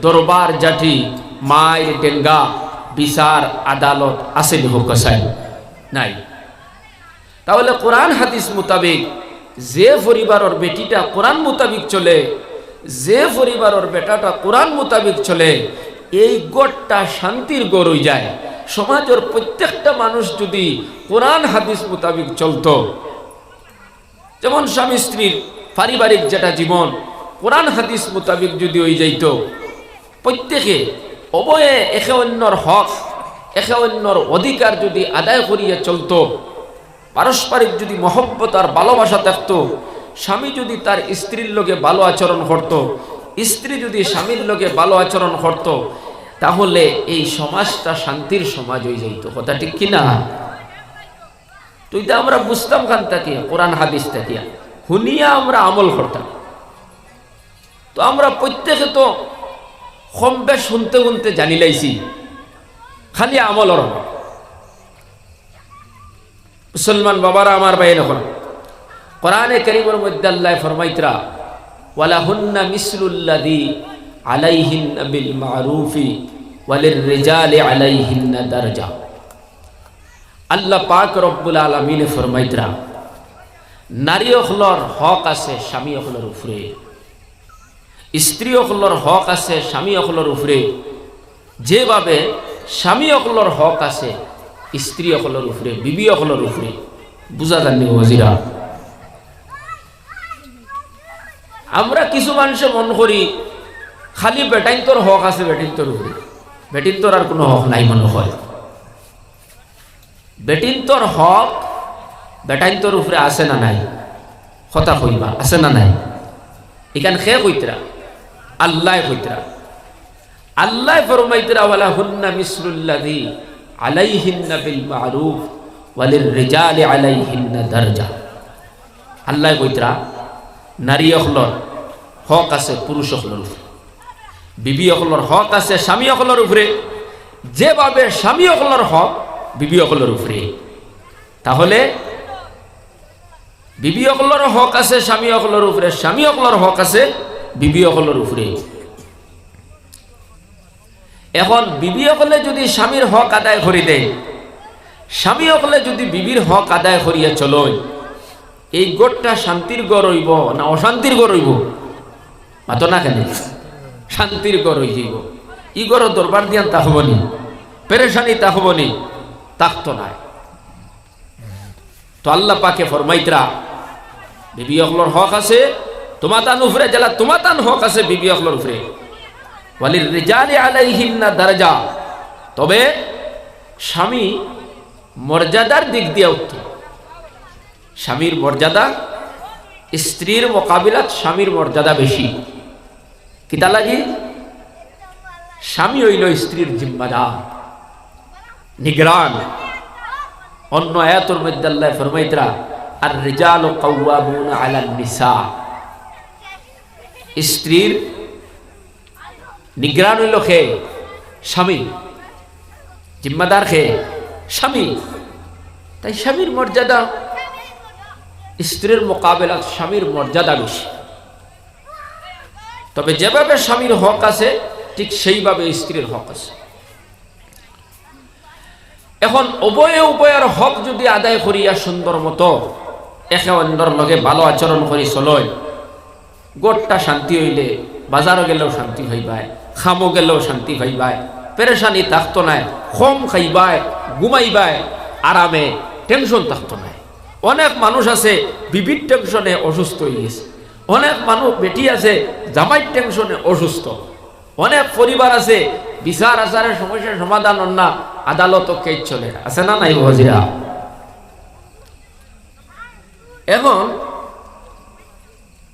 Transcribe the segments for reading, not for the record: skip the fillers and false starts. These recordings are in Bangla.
দরবার জাটি মায়ের ডেঙ্গা বিচার আদালত আসেনি হোক কসাই নাই। তাহলে কোরআন হাদিস মোতাবেক যে পরিবারের বেটিটা কোরআন মোতাবিক চলে, যে পরিবারের বেটাটা কোরআন মোতাবিক চলে, এই গড়টা শান্তির গড় হয়ে যায়। সমাজের প্রত্যেকটা মানুষ যদি কোরআন হাদিস মোতাবিক চলতো, যেমন স্বামী স্ত্রীর পারিবারিক যেটা জীবন কোরআন হাদিস মোতাবিক যদি হয়ে যাইত, প্রত্যেকে উভয়ে একে অন্যর হক একে অন্যর অধিকার যদি আদায় করিয়া চলতো, পারস্পরিক যদি মহব্বত আর ভালোবাসা থাকত, স্বামী যদি তার স্ত্রীর লগে ভালো আচরণ করত, স্ত্রী যদি স্বামীর লগে ভালো আচরণ করত, তাহলে এই সমাজটা শান্তির সমাজ হয়ে যাইত। কথা ঠিক কিনা? তুই তো আমরা বুঝতাম খান তাকিয়া কোরআন হাদিস তাকিয়া শুনিয়া আমরা আমল করতাম। তো আমরা প্রত্যেকে তো কম বেশ শুনতে শুনতে জানি লাইছি, খালি আমলর মুসলমান বাবারা আমার ভাই। এখন কোরআনে কারীমের মধ্যে আল্লাহ ফরমাইতরা ওয়ালাহুন্না মিসলুল্লাযী আলাইহিন্না বিল মারুফি ওয়ালির রিজালি আলাইহিন্না দারজা। আল্লাহ পাক রব্বুল আলামিনে ফরমাইতরা নারী হলর হক আছে স্বামী হলর উপরে, স্ত্রী হলর হক আছে স্বামী হলর উপরে, যেভাবে স্বামী হলর হক আছে স্ত্রী হলর উপরে, বিবি হলর উপরে। বুঝা যাননি ওয়াজিরা? আমরা কিছু মানুষে মন করি খালি বেটাইন তোর হক আছে বেটিন তোর উপরে, বেটিন তোর আর কোনো হক নাই মনে হয়। বেটিন তোর হক বেটাইন তোর উপরে আছে না নাই? কথা কইবা আছে না নাই? এখান খে কইতরা আল্লাহ কইতরা, আল্লাহ ফরমাইতরা ওয়ালাহুন্না মিসলুল্লাযী আলাইহিন্না বিল মারুফ ওয়ালির রিজালি আলাইহিন্না দারজা। আল্লাহ কইতরা নারী হলর হক আছে পুরুষ হলর উপরে, বিবি হলর হক আছে স্বামী হলর উপরে, যেভাবে স্বামী হলর হক বিবি হলর উপরে। তাহলে বিবি হলর হক আছে স্বামী হলর উপরে, স্বামী হলর হক আছে বিবি হলর উপরে। এখন বিবি হলে যদি স্বামীর হক আদায় করি দেয়, স্বামী হলে যদি বিবির হক আদায় করিয়া চলয়, এই গড়টা শান্তির গড় হইব না অশান্তির গড় হইব? মাতো না কেন? শান্তির গড় হয়ে যাইব। ই গড় দরবার দিয়ান তা হবনি, পেরেশানি তা হবনি, তাকতো নাই। তো আল্লাহ পাকে ফরমাইতরা বিবি হলর হক আছে তোমাতান উপরে, জেলা তোমাতান হক আছে বিবি হলর উপরে। ওয়ালির রিজালি আলাইহিন্না দারজা। তবে স্বামী মর্যাদার দিক দিয়ে উঠত, স্বামীর মর্যাদা স্ত্রীর মোকাবিলাত স্বামীর মর্যাদা বেশি। কিতা লাগি? স্বামী হইল স্ত্রীর জিম্মাদার, নিগরান। অন্য আয়াতের মধ্যে আল্লাহ ফরমাইতরা আর রিজালু কাওয়ামুনা আলান নিসা। স্ত্রীর নিগরান হইল খে স্বামী, জিম্মাদার খে স্বামী। তাই স্বামীর মর্যাদা স্ত্রীর মোকাবেলা স্বামীর মর্যাদা বেশি। তবে যেভাবে স্বামীর হক আছে ঠিক সেইভাবে স্ত্রীর হক আছে। এখন উভয়ে উভয়ের হক যদি আদায় করিয়া সুন্দর মতো একে অন্যর লগে ভালো আচরণ করি চলয়, গোটটা শান্তি হইলে বাজারও গেলেও শান্তি হইবায়, খামো গেলেও শান্তি হইবায়, পেরেশানি থাকতো নাই, কম খাইবায়, ঘুমাইবায় আরামে, টেনশন থাকতো নাই। অনেক মানুষ আছে বিবির টেনশনে অসুস্থ হয়ে গেছে, অনেক মানুষ বেটি আছে জামাইয়ের টেনশনে অসুস্থ, অনেক পরিবার আছে বিচার আচারের সমস্যার সমাধান না আদালত কেস চলে আছে না নাই হাজিরা? এবং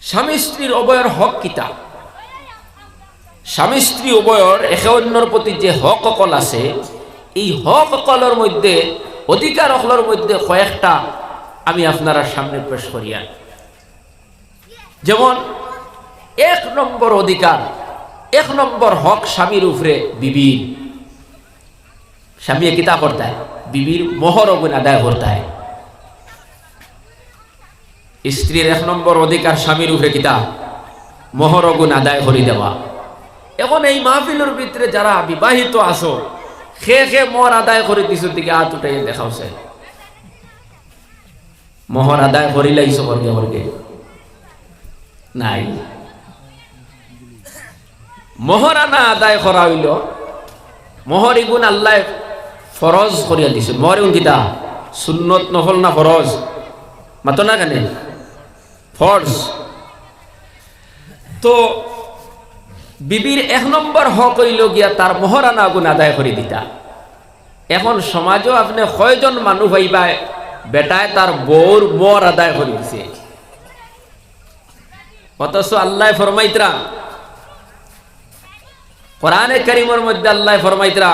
স্বামী স্ত্রীর উভয়ের হক কিতা? স্বামী স্ত্রী উভয়ের একে অন্যর প্রতি যে হক অকল আছে, এই হক অকলের মধ্যে অধিকার অকলের মধ্যে কয়েকটা আমি আপনারা সামনে পেশ করিয়া। যেমন 1 নম্বর অধিকার, 1 নম্বর হক স্বামীর উপরে বিবির। স্বামী কিতা করতে হয়? বিবির মোহর অগুণ আদায় করতে হয়। স্ত্রীর 1 নম্বর অধিকার স্বামীর উপরে কিতা? মোহর অগুণ আদায় করে দেওয়া। এখন এই মাহফিলের ভিতরে যারা বিবাহিত আছো, খে খে মোহর আদায় করে দিছো দিকে হাত উঠাই দেখাও সে মোহর আদায় করিলাইছো বর্গে বর্গে নাই। মোহর আনা আদায় করা হইল, মোহর ইগুন আল্লাহ ফরজ করিয়া দিছে। মোহর ইগুন কিতা সুন্নত নফল না ফরজ? মাতো না কেন ফরজ। তো বিবির এক নম্বর হক হইল গিয়া তার মোহরানা আগুন আদায় করে দিতা। এখন সমাজও আপনি কয়জন মানুষ হইবা বেটায় তার বউর মোহর আদায় করে দিছে, অথচ আল্লাহ ফরমাইতরা কোরআনে কারীমের মধ্যে আল্লাহ ফরমাইতরা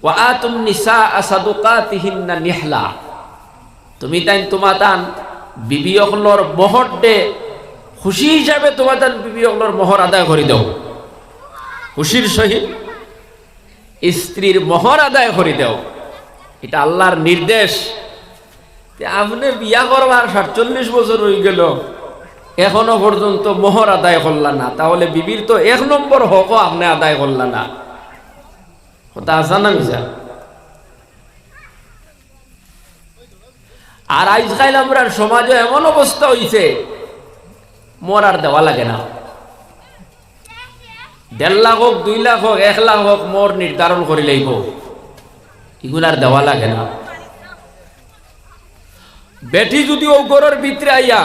ওয়া আতুন নিসা সাদুকাতিহিন্না নিহলা, তুমি তাই তোমাতান বিবি অকলর মোহর দে খুশি হিসাবে তোমাদের বিবি অকলর মোহর আদায় করে দাও, খুশির সহিত স্ত্রীর মোহর আদায় করে দাও। এটা আল্লাহর নির্দেশ। আপনি বিয়া করবার 47 বছর হয়ে গেল এখনো পর্যন্ত মোহর আদায় করলা না, তাহলে বিবির তো এক নম্বর হকও আপনি আদায় করলা না। কথা আসা না মিশা? আর আজকাল আমরা সমাজে এমন অবস্থা হইছে মোর আর দেওয়া লাগে না। 1.5 লাখ হোক 2 লাখ হোক 1 লাখ হোক মোর নির্ধারণ করে লইব, এগুলার দেওয়া লাগে না। বেটি যদি ও গরর ভিতরে আইয়া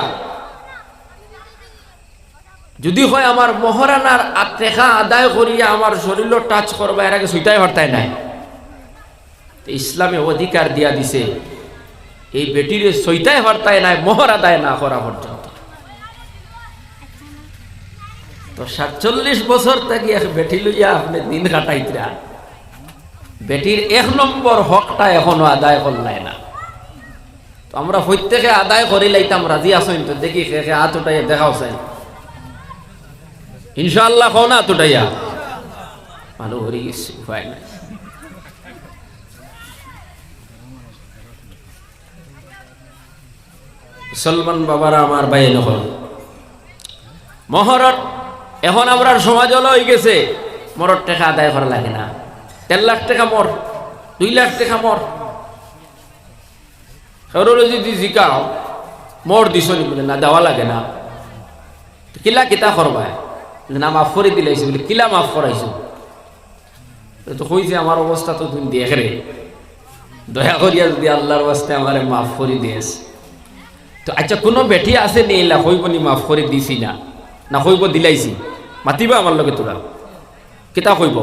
যদি হয় আমার মোহরানার টেকা আদায় করিয়া আমার শরীর টাচ করবা, এর আগে সুইটাই হরতাই নাই। ইসলামে অধিকার দিয়া দিছে এই বেটির সইতাই হরতাই নাই মোহর আদায় না করা পর্যন্ত। তো 47 বছর থেকে এক বেটি লইয়া আপনি দিন কাটাইতরা, বেটির এক নম্বর হকটা এখনো আদায় করলাই না। তো আমরা প্রত্যেকে আদায় করি লাইতাম, রাজি আসেন তো? দেখি কে কে হাত উঠাইয়া দেখাও চাই ইনশাআল্লাহ। কও না হাত উঠাইয়া, ভালো হরি গেছে উপায় নাই। মুসলমান বাবারা আমার ভাই নকল মহরত এখন আমরা সমাজ হয়ে গেছে মরর টাকা আদায় করা লাগে না। 1.5 লাখ টাকা মর, 2 লাখ টাকা মর, যদি জিকাও মর দিস নি বলে না দেওয়া লাগে না। কিলা কিতা করবা না মাফ করে দিলাইছি বলে কিলা মাফ করাইছো? তো কইছে আমার অবস্থা তো তুমি দেখ রে, দয়া করিয়া যদি আল্লাহর ওয়াস্তে আমারে মাফ করে দিয়েছ। তো আচ্ছা কোনো বেটি আছে নি এলা কইব নি মাফ করে দিছি না, না কইব দিলাইছি? মাতিবা আমার লগে তোরা কিতা কইব?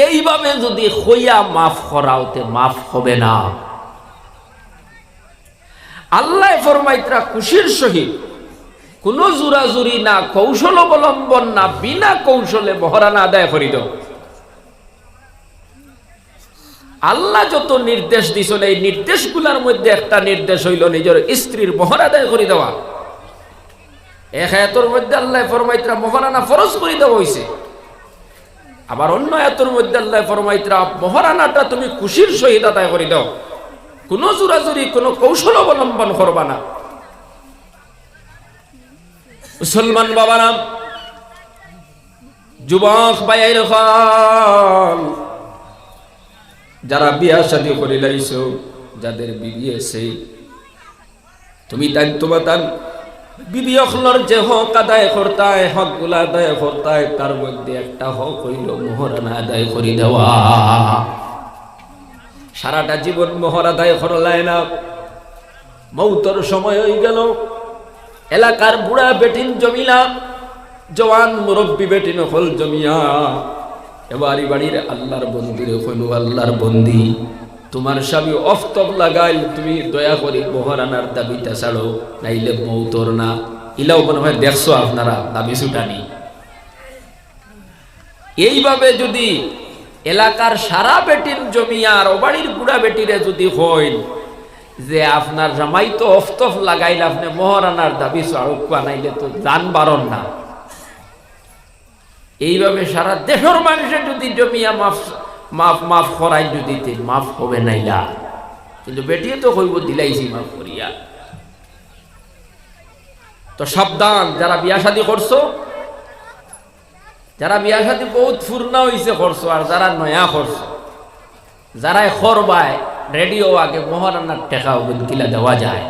এইভাবে যদি কইয়া মাফ করাওতে মাফ হবে না। আল্লাহ ফরমাইতরা খুশির সহিত কোনো জোরাজুরি না, কৌশল অবলম্বন না, বিনা কৌশলে মোহরানা আদায় করি দাও। আল্লাহ যত নির্দেশ দিছেন এই নির্দেশগুলোর মধ্যে একটা নির্দেশ হইল নিজের স্ত্রীর মোহর আদায় করে দেওয়া। এক আয়াতের মধ্যে আল্লাহ ফরমাইতরা মোহরানা ফরজ করে দেওয়া হইছে, আবার অন্য আয়াতের মধ্যে আল্লাহ ফরমাইতরা মোহরানাটা তুমি খুশির সহিত আদায় করে দাও, কোনো জোরাজুরি কোনো কৌশল অবলম্বন করবা না। মুসলমান বাবারা, যুবক ভাইয়ের খান, যারা বিয়া শাদী করে লাইছো, যাদের বিবি আছে, তুমি দায়িত্ব বাতান বিবি অখলর যে হক আদায় করতায়, হক গুলা আদায় করতায়, তার মধ্যে একটা হক হইল মোহরানা আদায় করে দেওয়া। সারাটা জীবন মোহর আদায় করলায় না, মৌতর সময় হয়ে গেল, এলাকার বুড়া বেটিন জমিলা, জওয়ান মুরব্বী বেটিন হল জমিয়া, এবারই বাড়ির আল্লাহর বন্দিরে হইল আল্লাহর বন্দি, তোমার স্বামী অফতব লাগাইল, তুমি দয়া করে মোহরানার দাবিটা ছাড়ো, নাইলে মৌতর না। ইলাও মনে হয় দেখছো আপনারা দাবি ছুটানি। এইভাবে যদি এলাকার সারা বেটিন জমিয়ার ও বাড়ির বুড়া বেটিরে যদি হইল যে আপনার জামাই তো অফতফ লাগাইলে আপনি মোহরানার দাবি ছাড়ুকা, নাইলে তো জান বারণ না। এইভাবে সারা দেশের মানুষের যদি জমিয়া মাফ করাই যদি মাফ হবে নাইলা, কিন্তু বেটিয়ে তো কইব দিলাইছি মাফ করিয়া। তো সাবধান, যারা বিয়া শাদী করছো যারা বিয়া শাদী বহুত ফুরনা হইছে খরচ, আর যারা নয়া খরচ, যারাই খরবায় রেডিও আগে মহারানার টেকা কিলা দেওয়া যায়।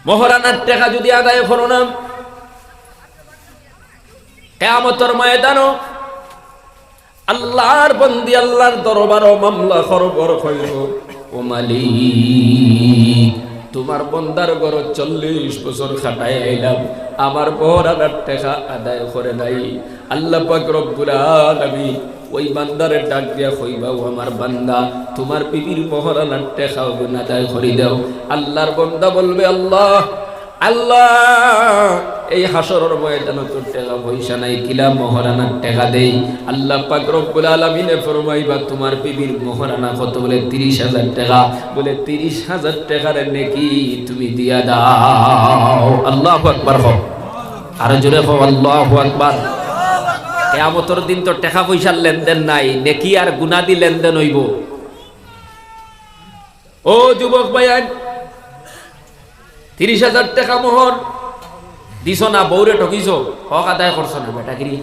মহারানার টেকা যদি আদায় করো না, কিয়ামতের ময়দানও আল্লাহর বন্দি আল্লাহর দরবারও মামলা খরবর হইব, ও মালিক তোমার বন্দার ঘর 40 বছর খাটাই আইলাম, আমার মহারানার টেকা আদায় করে নাই। আল্লাহ পাক রব্বুল আলামিন ওই বান্দারে ডাক দিয়া কইবা, ও আমার বান্দা তোমার বিবির মহারানার টেকা আদায় করে দাও। আল্লাহর বান্দা বলবে, আল্লাহ আল্লাহ এই হাসরের ময়দানে তোর টাকা পয়সা নাই, কিলা মহারানার টাকা দেই। আল্লাহ পাক রব্বুল আলামিনে ফরমাইবা, তোমার বিবির মহারানা কত? বলে 30,000 টাকা। বলে 30,000 টাকার নেকি তুমি দিয়া দাও। আল্লাহু আকবার। হও আর জোরে হও আল্লাহু আকবার। কিয়ামতের দিন তো টাকা পয়সার লেনদেন নাই, নেকি আর গুনাহ দি লেনদেন হইব। ও যুবক ভাইয়া, 30,000 টাকা মোহর দিছ না, বউরে ঠকিছ, হক আদায় করছ না বেটাগিরি।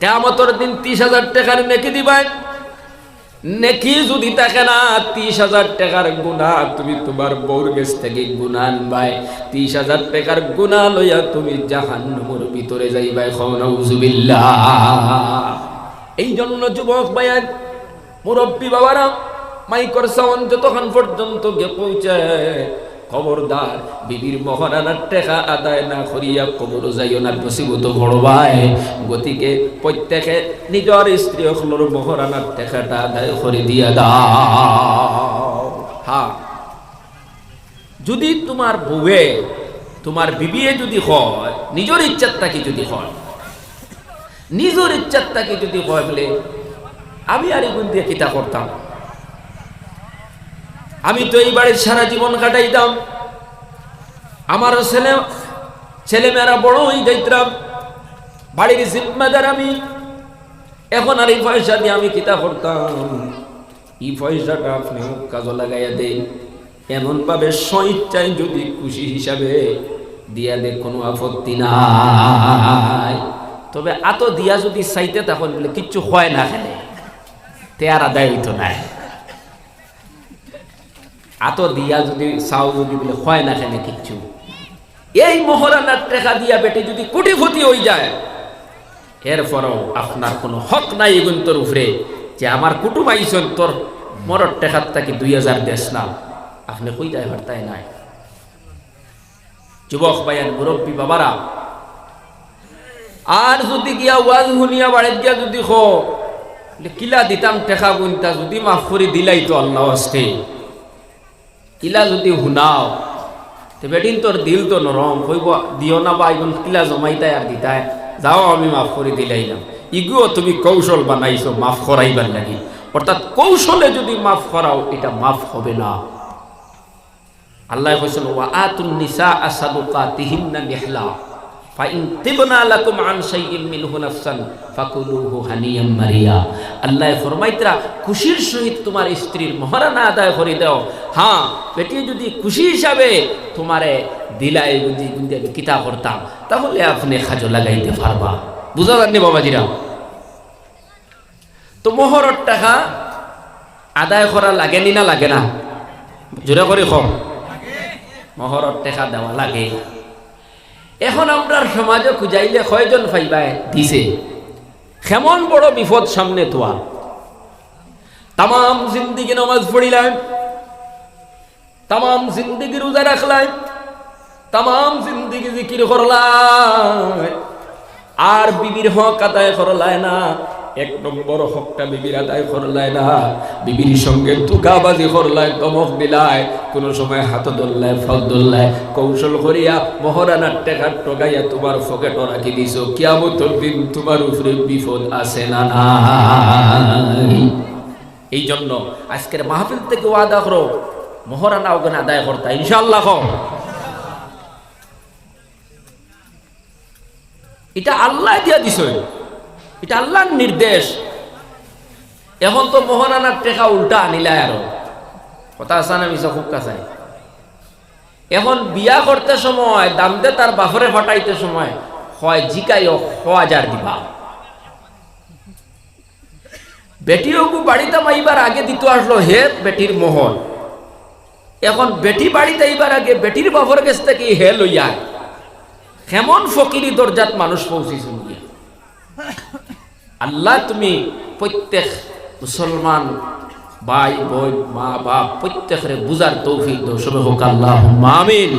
কিয়ামতের দিন 30,000 টাকার নেকি দিবাই। নেকি যদি থাকে না, 30,000 টাকার গুনাহ তুমি তোমার বউর কাছ থেকে গুনাহ আনবাই। 30,000 টাকার গুনাহ লইয়া তুমি জাহান্নামের ভিতরে যাইবাই। নাউযুবিল্লাহ। এই জন্য যুবক ভাইয়া, মুরব্বী বাবারা, মাইকর সাউন্ড যতক্ষণ পর্যন্ত গিয়ে পৌঁছায়, খবরদার বিবির মহারানার টাকা আদায় না করিয়া কবর যাইও না, মুসিবত পড়বাই। গতিকে প্রত্যেকে নিজের স্ত্রী হলোর মহারানার টাকাটা আদায় করে দিয়া দাও। হ্যাঁ, যদি তোমার বউয়ে তোমার বিবিয়ে যদি হয়, নিজের ইচ্ছার তাকে যদি হয়, নিজের ইচ্ছার তাকে যদি হয়, বলে আমি আর এগুন দিয়ে কিতা করতাম, আমি তো এই বাড়ির সারা জীবন কাটাইতাম, আমার ছেলেমেয়েরা বড় হয়ে যাইতাম, বাড়ির জিম্মাদার আমি, এখন আর এই পয়সা দিয়ে আমি কিতা করতাম? এই পয়সাটা আপনি কাজে লাগাইয়া দেন, এমন ভাবে স্বইচ্ছায় যদি খুশি হিসাবে দিয়া দে, কোনো আপত্তি নাই। তবে আত দিয়া যদি চাইতে তখন বলে কিচ্ছু হয় না, খেলে তে আর আদায় হইতো নাই। আত দিয়া যদি চাও যদি বলে হয় না, খেলে কিচ্ছু। এই মহারানার টাকা দিয়া বেটে যদি কোটিপতি হয়ে যায়, এরপরও আপনার কোনো হক নাই এগুন তোর উপরে, যে আমার কুটুম আইসন তোর মরর টাকার তাকে 2,000 দেশ না, আপনি কই যায় হরতাই নাই। যুবক ভাইয়ান, মুরব্বী বাবারা, আর যদি গিয়া ওয়াজ শুনিয়া বাড়িতে গিয়া যদি কিলা দিতাম টাকা গুনতা, যদি মাফ করে দিলাই তো আল্লাহ আসতে, কিলা যদি শুনাও তো বেটিন তোর দিল তো নরম হইব, দিও না বা এখন কিলা জমাইতাই আর দিতাই, যাও আমি মাফ করে দিলাইলাম। ইগুও তুমি কৌশল বানাইছো মাফ করাইবার লাগি, অর্থাৎ কৌশলে যদি মাফ করাও এটা মাফ হবে না। আল্লাহ কইছেন, ওয়া আতুন নিসা সাদুকাতিহিন্না নিহলা ফাইন তিবনা লাকুম আন শাইইন মিনহু নাফসান ফাকুলুহু হানিয়াম মারিয়া। আল্লাহ ফরমাইতরা, খুশির সহিত তোমার স্ত্রীর মহারানা আদায় করে দাও। হ্যাঁ, বেটি যদি খুশি হিসাবে তোমারে দিলাই বুঝি বুঝি আমি কিতা করতাম, তাহলে আপনি খাজো লাগাইতে পারবা। বুঝা যাননি বাবাজিরা? তো মোহরের টাকা আদায় করা লাগেনি না লাগে না? জোরে করে কম, মোহরের টাকা দেওয়া লাগে। এখন আমরা সমাজে খুঁজাইলে কয়জন পাইবাই দিছে? কেমন বড় বিপদ সামনে তোয়া। তাম জিন্দিগি নামাজ পড়িলাম, তাম জিন্দিগি রোজা রাখলাম, তাম জিন্দিগি জিকির করলাম, আর বিবির হক আদায় করলাই না। 1 নম্বর হকটা বিবির আদায় করলাই না, বিবির সঙ্গে তুকাবাজি করলাই, দমক দিলাই, কোন সময় হাত ধরলাই, ফল ধরলাই, কৌশল করিয়া মহারানার টাকা টগাইয়া তোমার পকেট রাখি দিছো। কিয়ামতের দিন তোমার উপরে বিপদ আছে না নাই? এই জন্য আজকের মাহফিল থেকে ওয়াদা করো, মহারানা ওখানে আদায় করতা ইনশাআল্লাহ। এটা আল্লাহ দিয়া দিছ, এটা আল্লাহর নির্দেশ। এখন তো মহারানার টাকা উল্টা আনিলাই, আরো কথা আছে না মিশা খুব কাছে। এখন বিয়া করতে সময় দামতে তার বাপরে ফাটাইতে সময় হয় জিকাইও 1000 দিবা। বেটিও বাড়িতে মাইবার আগে দিতে আসলো হে বেটির মোহর, এখন বেটি বাড়িতে আইবার আগে বেটির বাবার কাছ থেকে হে লইয়া কেমন ফকিরি দরজাত মানুষ পৌঁছিস। আল্লাহ তুমি প্রত্যেক মুসলমান ভাই বোন মা বাপ প্রত্যেকের বুঝার তৌফিক দাও, সবে হোক আল্লাহুম্মা আমিন।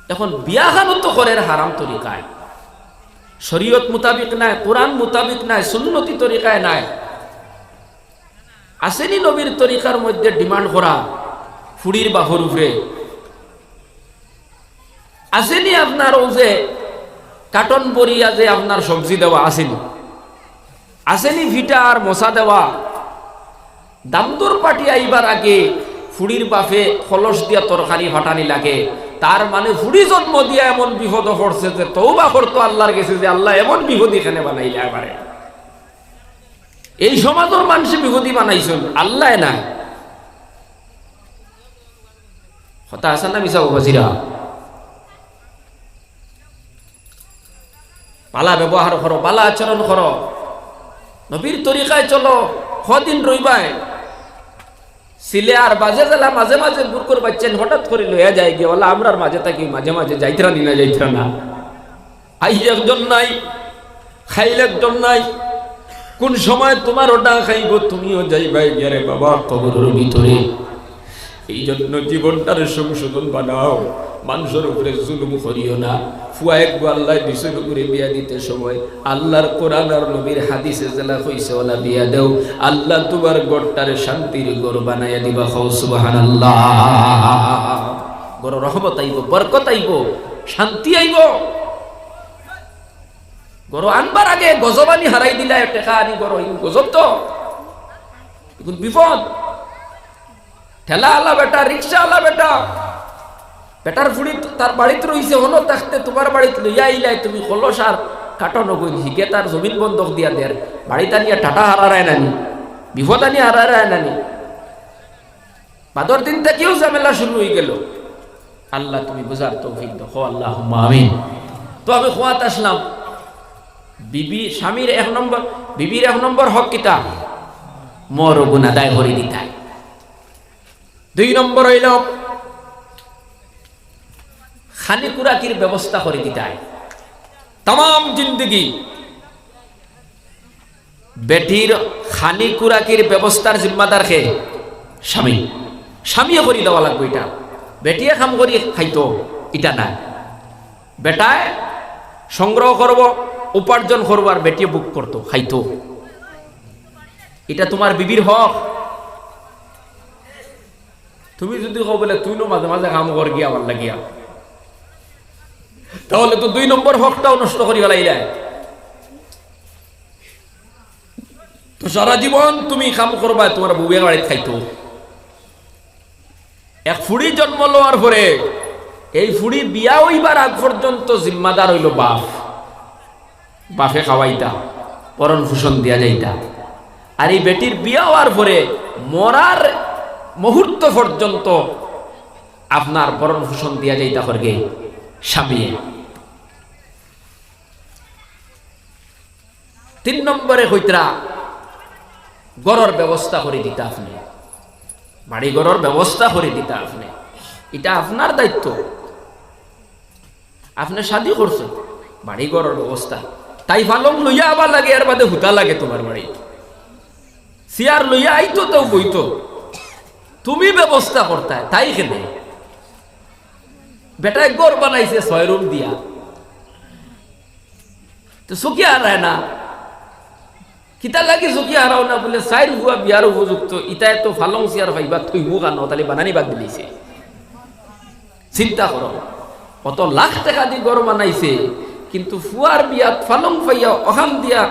এখন বিয়া খানো তো করে হারাম তরিকায়, শরীয়ত মোতাবিক নাই, কোরআন মোতাবিক নাই, সুন্নতি তরিকায় নাই। আসেনি নবীর তরিকার মধ্যে ডিমান্ড করা ফুড়ির বাহর উপরে, আসেনি আপনার ও যে কাটন বরিয়া যে আপনার সবজি দেওয়া আসেনি, আসেনি ভিটা আর মশা দেওয়া। দামদর পাটি আইবার আগে ফুড়ির বাফে খলস দিয়া তরকারি ফাটানি লাগে, তার মানে ফুড়ি জন্ম দিয়া এমন বিপদ করছে যে তওবা করতো আল্লাহর কাছে যে আল্লাহ এমন বিপদ এখানে বানাইলে এবারে এই সমাজের মানুষ বিপদী বানাইছেন আল্লাহ না। কথা আছে না মিশা বাজিরা? পালা ব্যবহার করো, পালা আচরণ করো, নবীর তরিকায় চলো। কদিন রইবাই সিলে আর বাজে জেলা মাঝে মাঝে বুরকুর বাচ্চেন হঠাৎ করে লইয়া যায় গিয়ে বলা আমরার মাঝে থাকি মাঝে মাঝে যাইতরা নিনা যাইতরা না। আই একজন নাই, খাইল একজন নাই, কোন সময় তোমার ওটা খাইব তুমিও যাইবাই গিয়ে বাবা কবরের ভিতরে। এই জন্য জীবনটার সংশোধন বানাও, মানুষের উপরে জুলুম করিও না। ফুয়া একবু আল্লাহ দিছের উপরে বিয়া দিতে সময় আল্লাহর কোরআন আর নবীর হাদিসে জেলা কইছে ওলা বিয়া দেও, আল্লাহ তোমার গড়টারে শান্তির গড় বানাইয়া দিবা। খাও সুবহানাল্লাহ। গড় রহমত আইব, বরকত আইব, শান্তি আইব। গড় আনবার আগে গজবানি হারাই দিলা টেকা আনি গড় গজব তো এখন বিপদ। ঠেলা আলা বেটা, রিক্সা আলা বেটা, বেটার ফুড়ি তার বাড়িতে রইছে হনো থাকতে তোমার বাড়িতে লইয়া আইলাই, তুমি খলস আর কাটো নগই হিগে তার জমিন বন্ধক দিয়া দেয় বাড়িতে আনিয়া টাটা হারায় নানি, বিপদ আনিয়া হারায় নানি। বাদর দিন থেকেও ঝামেলা শুরু হয়ে গেল। আল্লাহ তুমি বুঝার তৌফিক দাও, আল্লাহুম্মা আমিন। তো আমি খোয়াত আসলাম, বিবি স্বামীর 1 নম্বর, বিবির 1 নম্বর হক কিতা মর গুণ আদায় করে দিতাই। 2 নম্বর হইল খানি কুরাকির ব্যবস্থা করে দিতাই। তাম জিন্দগি বেটির খানি কুরাকির ব্যবস্থার জিম্মাদার কে? স্বামী। স্বামীও করে দেওয়া লাগবে। এটা বেটিয়ে কাম করি খাইতো এটা না, বেটায় সংগ্রহ করব উপার্জন করবো আর বেটিয়ে বুক করতো খাইতো। এটা তোমার বিবির হক। তুমি যদি কও বলে তুই নো মাঝে মাঝে কাম কর গিয়া আমার লাগিয়া, তাহলে তো 2 নম্বর হকটাও নষ্ট করি ফেলাইলে। তো সারা জীবন তুমি কাম করবা, তোমার বউয়ের বাড়িতে খাইতো। এক ফুড়ি জন্ম লওয়ার পরে এই ফুড়ি বিয়া হইবার আগ পর্যন্ত জিম্মাদার হইল বাপ। বাপে খাওয়াইতা, পরণ ভূষণ দিয়া যাইতা। আর এই বেটির বিয়া হওয়ার পরে মরার মুহূর্ত পর্যন্ত আপনার পরণ ভূষণ দিয়া যাইতা করগে স্বামী। 3 নম্বরে হইতরা গড়র ব্যবস্থা করে দিতা আপনি, বাড়ি গড়র ব্যবস্থা করে দিতা আপনি। এটা আপনার দায়িত্ব। আপনি শাদী করছেন, বাড়ি গড়র ব্যবস্থা। তাই ফালং লইয়া আবার লাগে, এর বাদে হুতা লাগে তোমার বাড়ি। চেয়ার লইয়া আইতো তো বইতো, তুমি ব্যবস্থা করতায় তাই কেন? বেটায় গড় বানাইছে 6 রুম দিয়া, তো চকি হারায় না। কিতা লাগে চকি হারাও না বলে 4 হুয়া বিয়ার উপযুক্ত। ইটায় তো ফালং চেয়ার ভাইবা থইব কেন? তাহলে বানানি বাদ দিলেছে। চিন্তা করো, কত লাখ টাকা দিয়ে গড় বানাইছে, কিন্তু ফুয়ার বিয়াত ফালং পাইয়া ওখান দিয়া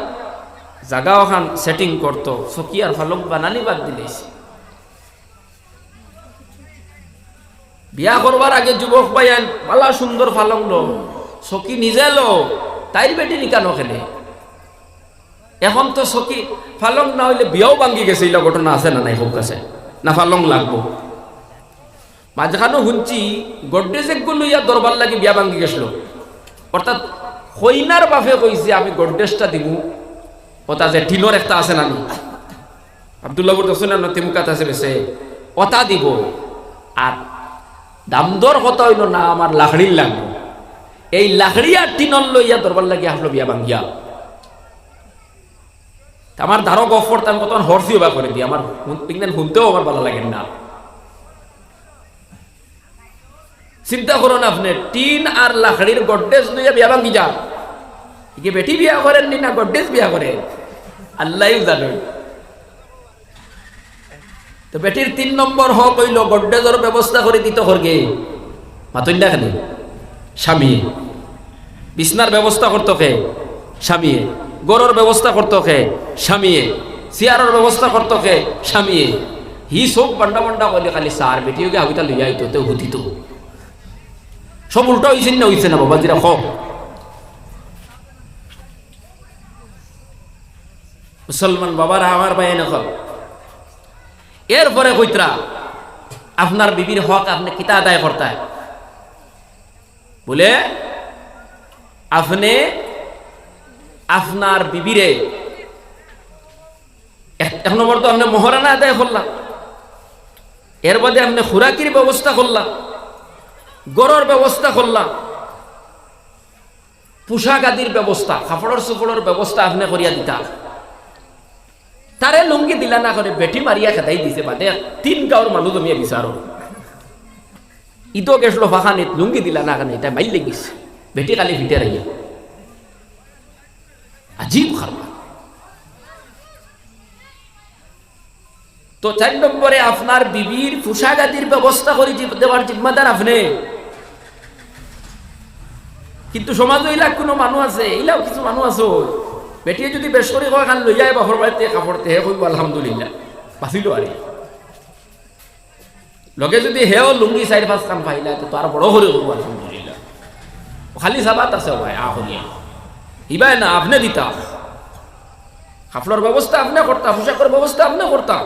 জাগা ওখান সেটিং করতো, চকি আর ফালং বানানি বাদ দিলেছে। বিয়া করবার আগে যুবক পাইয়ান পালা সুন্দর ফালং লো, চকি নিজে লো, তাইর বেটি নিকানো খেলে। এখন তো চকি ফালং না হইলে বিয়াও ভাঙ্গি গেছে। এইলা ঘটনা আছে না নাই? হোক আছে না, ফালং লাগবো। মাঝখানো শুনছি গডরেজ একগুলো লইয়া দরবার লাগি বিয়া ভাঙ্গি গেছিল। অর্থাৎ কইনার বাপে কইছে আমি গড্রেজটা দিব, ওটা যে টিনোর একটা আছে না, আব্দুল্লাহপুর দর্শন তিমুকাত আছে বেছে, ওটা দিব। আর দামদর কথা হইল না আমার লাখড়ির লাগবে, এই লাখড়ি আর টিনল লইয়া দরবার লাগিয়া আসলো বিয়া ভাঙ্গিয়া। আমার ধারো গফর আমি কত হরসিও বা করে দিই, আমার শুনতেও আমার ভালো লাগেন না। চিন্তা করুন আপনি, টিন আর লাখড়ির গড্রেজ লইয়া বিয়া ভাঙ্গি যা, কি বেটি বিয়া করেন নি না গড্রেজ বিয়া করেন আল্লাহ জানেন। তো বেটির 3 নম্বর হক হইল গড্রেজের ব্যবস্থা করে দিতে হরগে মাতই না খালি স্বামী, বিছনার ব্যবস্থা করতো কে স্বামী, গরুর ব্যবস্থা করতো কে স্বামী, চেয়ারের ব্যবস্থা করতো কে স্বামী। হি সব বান্ডা বান্ডা করলে খালি সার বেটি হোক আবিতা লইয়া আইতো তো হুতিত, সব উল্টা হইছেন না হইছে না বাবা যেটা হক। মুসলমান বাবারা আমার ভাই নকল, এরপরে কইতরা আপনার বিবির হক আপনি কিতা আদায় করতে বলে, আপনি আপনার বিবিরে 1 নম্বর তো আপনি মহারানা আদায় করলাম, এর বাদে আপনি খুরাকির ব্যবস্থা করলাম, গরর ব্যবস্থা করলাম, পোশাক আদির ব্যবস্থা, কাপড়ের চোপড়ের ব্যবস্থা আপনি করিয়া দিতা। তারে লুঙ্গি দিলা না করে বেটি মারিয়া খেদাই দিছে, বাদে 3 গাঁওর মানুষ জমিয়া বিচারো ইতো গেছলো ফাঁকানিত লুঙ্গি দিলা না কেন, এটা মাইল লেগিস বেটি কালি ফিটে রাইয়া আজীব খারাপ। তো 4 নম্বরে আপনার বিবির পোশাক আদির ব্যবস্থা করে দেওয়ার জিম্মাদার আপনি। কিন্তু সমাজ ইলাক কোনো মানুষ আছে, ইলাও কিছু মানুষ আছে বেটিয়ে যদি বেশ করে কয় খান লই যায় বাপর বাড়িতে কাপড়তে হে কইব আলহামদুলিল্লাহ বাঁচিল। আরে লগে যদি হেও লুঙ্গি 4-5 কাম পাইলা তো আর বড় করে কইব আলহামদুলিল্লাহ। খালি সাবাত আছে ভাই আহনিয়া ইবাই না আপনি দিতা, কাপড়ের ব্যবস্থা আপনি করতা, পোশাকের ব্যবস্থা আপনি করতা।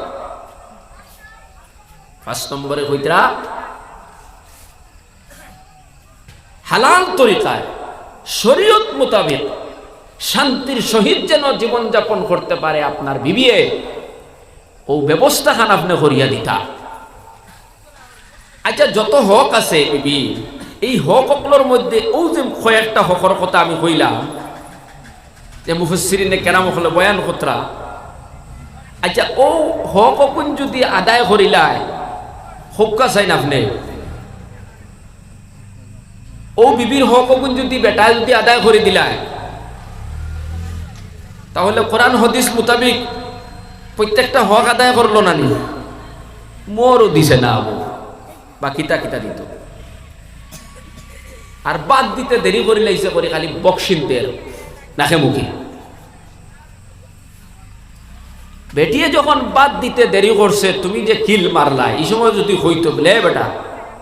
5 নম্বরে কইতরা হালাল তরিকায় শরীয়ত মোতাবেক শান্তির সহিত যেন জীবনযাপন করতে পারে আপনার বিবিয়ে, ও ব্যবস্থা খান আপনি করিয়া দিতা। আচ্ছা যত হক আছে বিবি, এই হকগুলোর মধ্যে ও যে কয়েকটা হকর কথা আমি কইলাম যে মুফাসসিরিনে কেরাম হলে বয়ান কতরা, আচ্ছা ও হক কোন যদি আদায় করিলায় হক্কা চাই না আপনি, ও বিবির হক কোন যদি বেটা যদি আদায় করে দিলায়, তাহলে কোরআন হাদিস মোতাবিক প্রত্যেকটা হক আদায় করলো না নি, মোরও দিছে না আবু বা কিতা কিতা দিত। আর বাদ দিতে দেরি করে লাইছে করে খালি বক্সিনদের নাকে মুখে। বেটিয়ে যখন বাদ দিতে দেরি করছে, তুমি যে কিল মারলা, এই সময় যদি হইতো বলে বেটা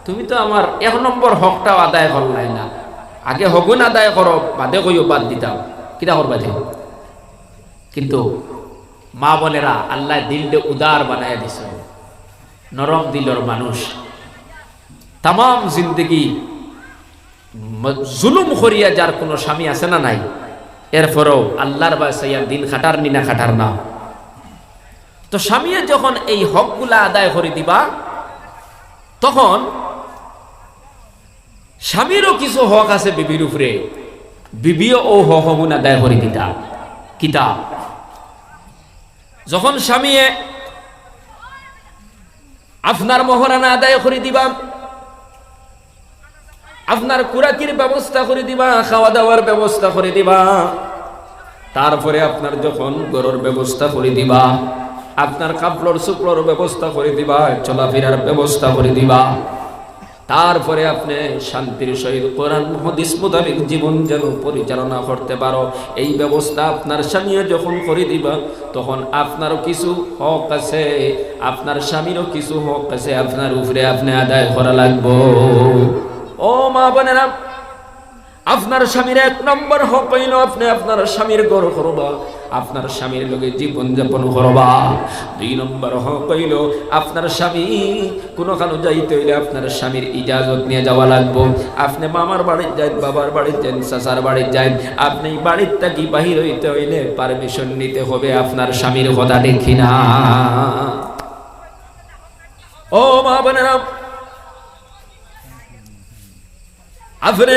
তুমি তো আমার 1 নম্বর হকটাও আদায় করলাই না, আগে হগুন আদায় করো বাদে কইও বাদ দিতাম, কিতা করবা যে। কিন্তু মা বোনেরা আল্লাহ দিলটা উদার বানায় দিছে, নরম দিলর মানুষ, তাম জিন্দগি জুলুম করিয়া যার কোনো স্বামী আছে না নাই, এরপরও আল্লাহর বাসাইয়া দিন খাটার নি না খাটার না। তো স্বামীয়ে যখন এই হকগুলা আদায় করে দিবা, তখন স্বামীরও কিছু হক আছে বিবির উপরে, বিবিও ও হকগুন আদায় করে দিতা। কিতা যখন স্বামীয়ে আপনার মহারানা আদায় করে দিবা, আপনার কুরাকির ব্যবস্থা করে দিবা, খাওয়া দাওয়ার ব্যবস্থা করে দিবা, তারপরে আপনার যখন গরুর ব্যবস্থা করে দিবা, আপনার কাপড় চোপড়ের ব্যবস্থা করে দিবা, চলাফেরার ব্যবস্থা করে দিবা, তারপরে আপনি শান্তির সহিত কোরআন হাদিস মোতাবেক জীবন যেন পরিচালনা করতে পারো, এই ব্যবস্থা আপনার স্বামীও যখন করে দিবা, তখন আপনারও কিছু হক আছে, আপনার স্বামীরও কিছু হক আছে, আপনার উপরে আপনি আদায় করা লাগবে। ও মা বোনেরা, আপনার স্বামীর 1 নম্বর হক হইল আপনি আপনার স্বামীর গড় করবা, আপনার স্বামীর লগে জীবন যাপন করবা। 2 নম্বর হইল আপনার স্বামী কোনোখানে যাইতে হইলে আপনার স্বামীর ইজাজত নিয়ে যাওয়া লাগবো। আপনি মামার বাড়িতে যান, বাবার বাড়িতে যান, চাচার বাড়িতে যান, আপনি বাড়ির থাকি বাহির হইতে হইলে পারমিশন নিতে হবে আপনার স্বামীর কথা, দেখি না? ও মা বোনেরা, আপনি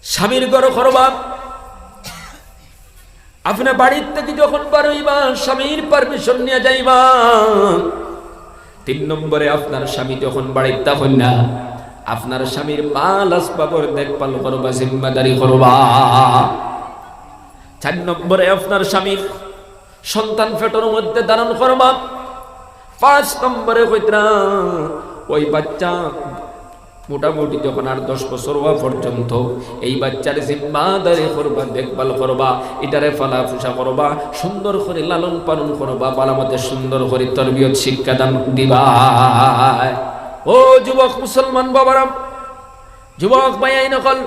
স্বামীর ঘর করবা, আপনি বাড়ির থেকে যখন বার হইবা স্বামীর পারমিশন নিয়ে যাইবা। 3 নম্বরে আপনার স্বামী যখন বাড়িতে থাকুন না, আপনার স্বামীর মাল আসবাবর দেখভাল করবা, জিম্মাদারি করবা। 4 নম্বরে আপনার স্বামীর সন্তান পেটের মধ্যে ধারণ করবা। 5 নম্বরে কইতরা ওই বাচ্চা মোটামুটি যখন আর 10 বছর হওয়া পর্যন্ত এই বাচ্চার জিম্মাদারি করবা, দেখভাল করবা, এটারে ফালা ফুসা করবা, সুন্দর করে লালন পালন করবা, বালামতে সুন্দর করে তরবিয়ত শিক্ষা দান দিবা। ও যুবক মুসলমান বাবারা, যুবক ভাইয়াই নকল,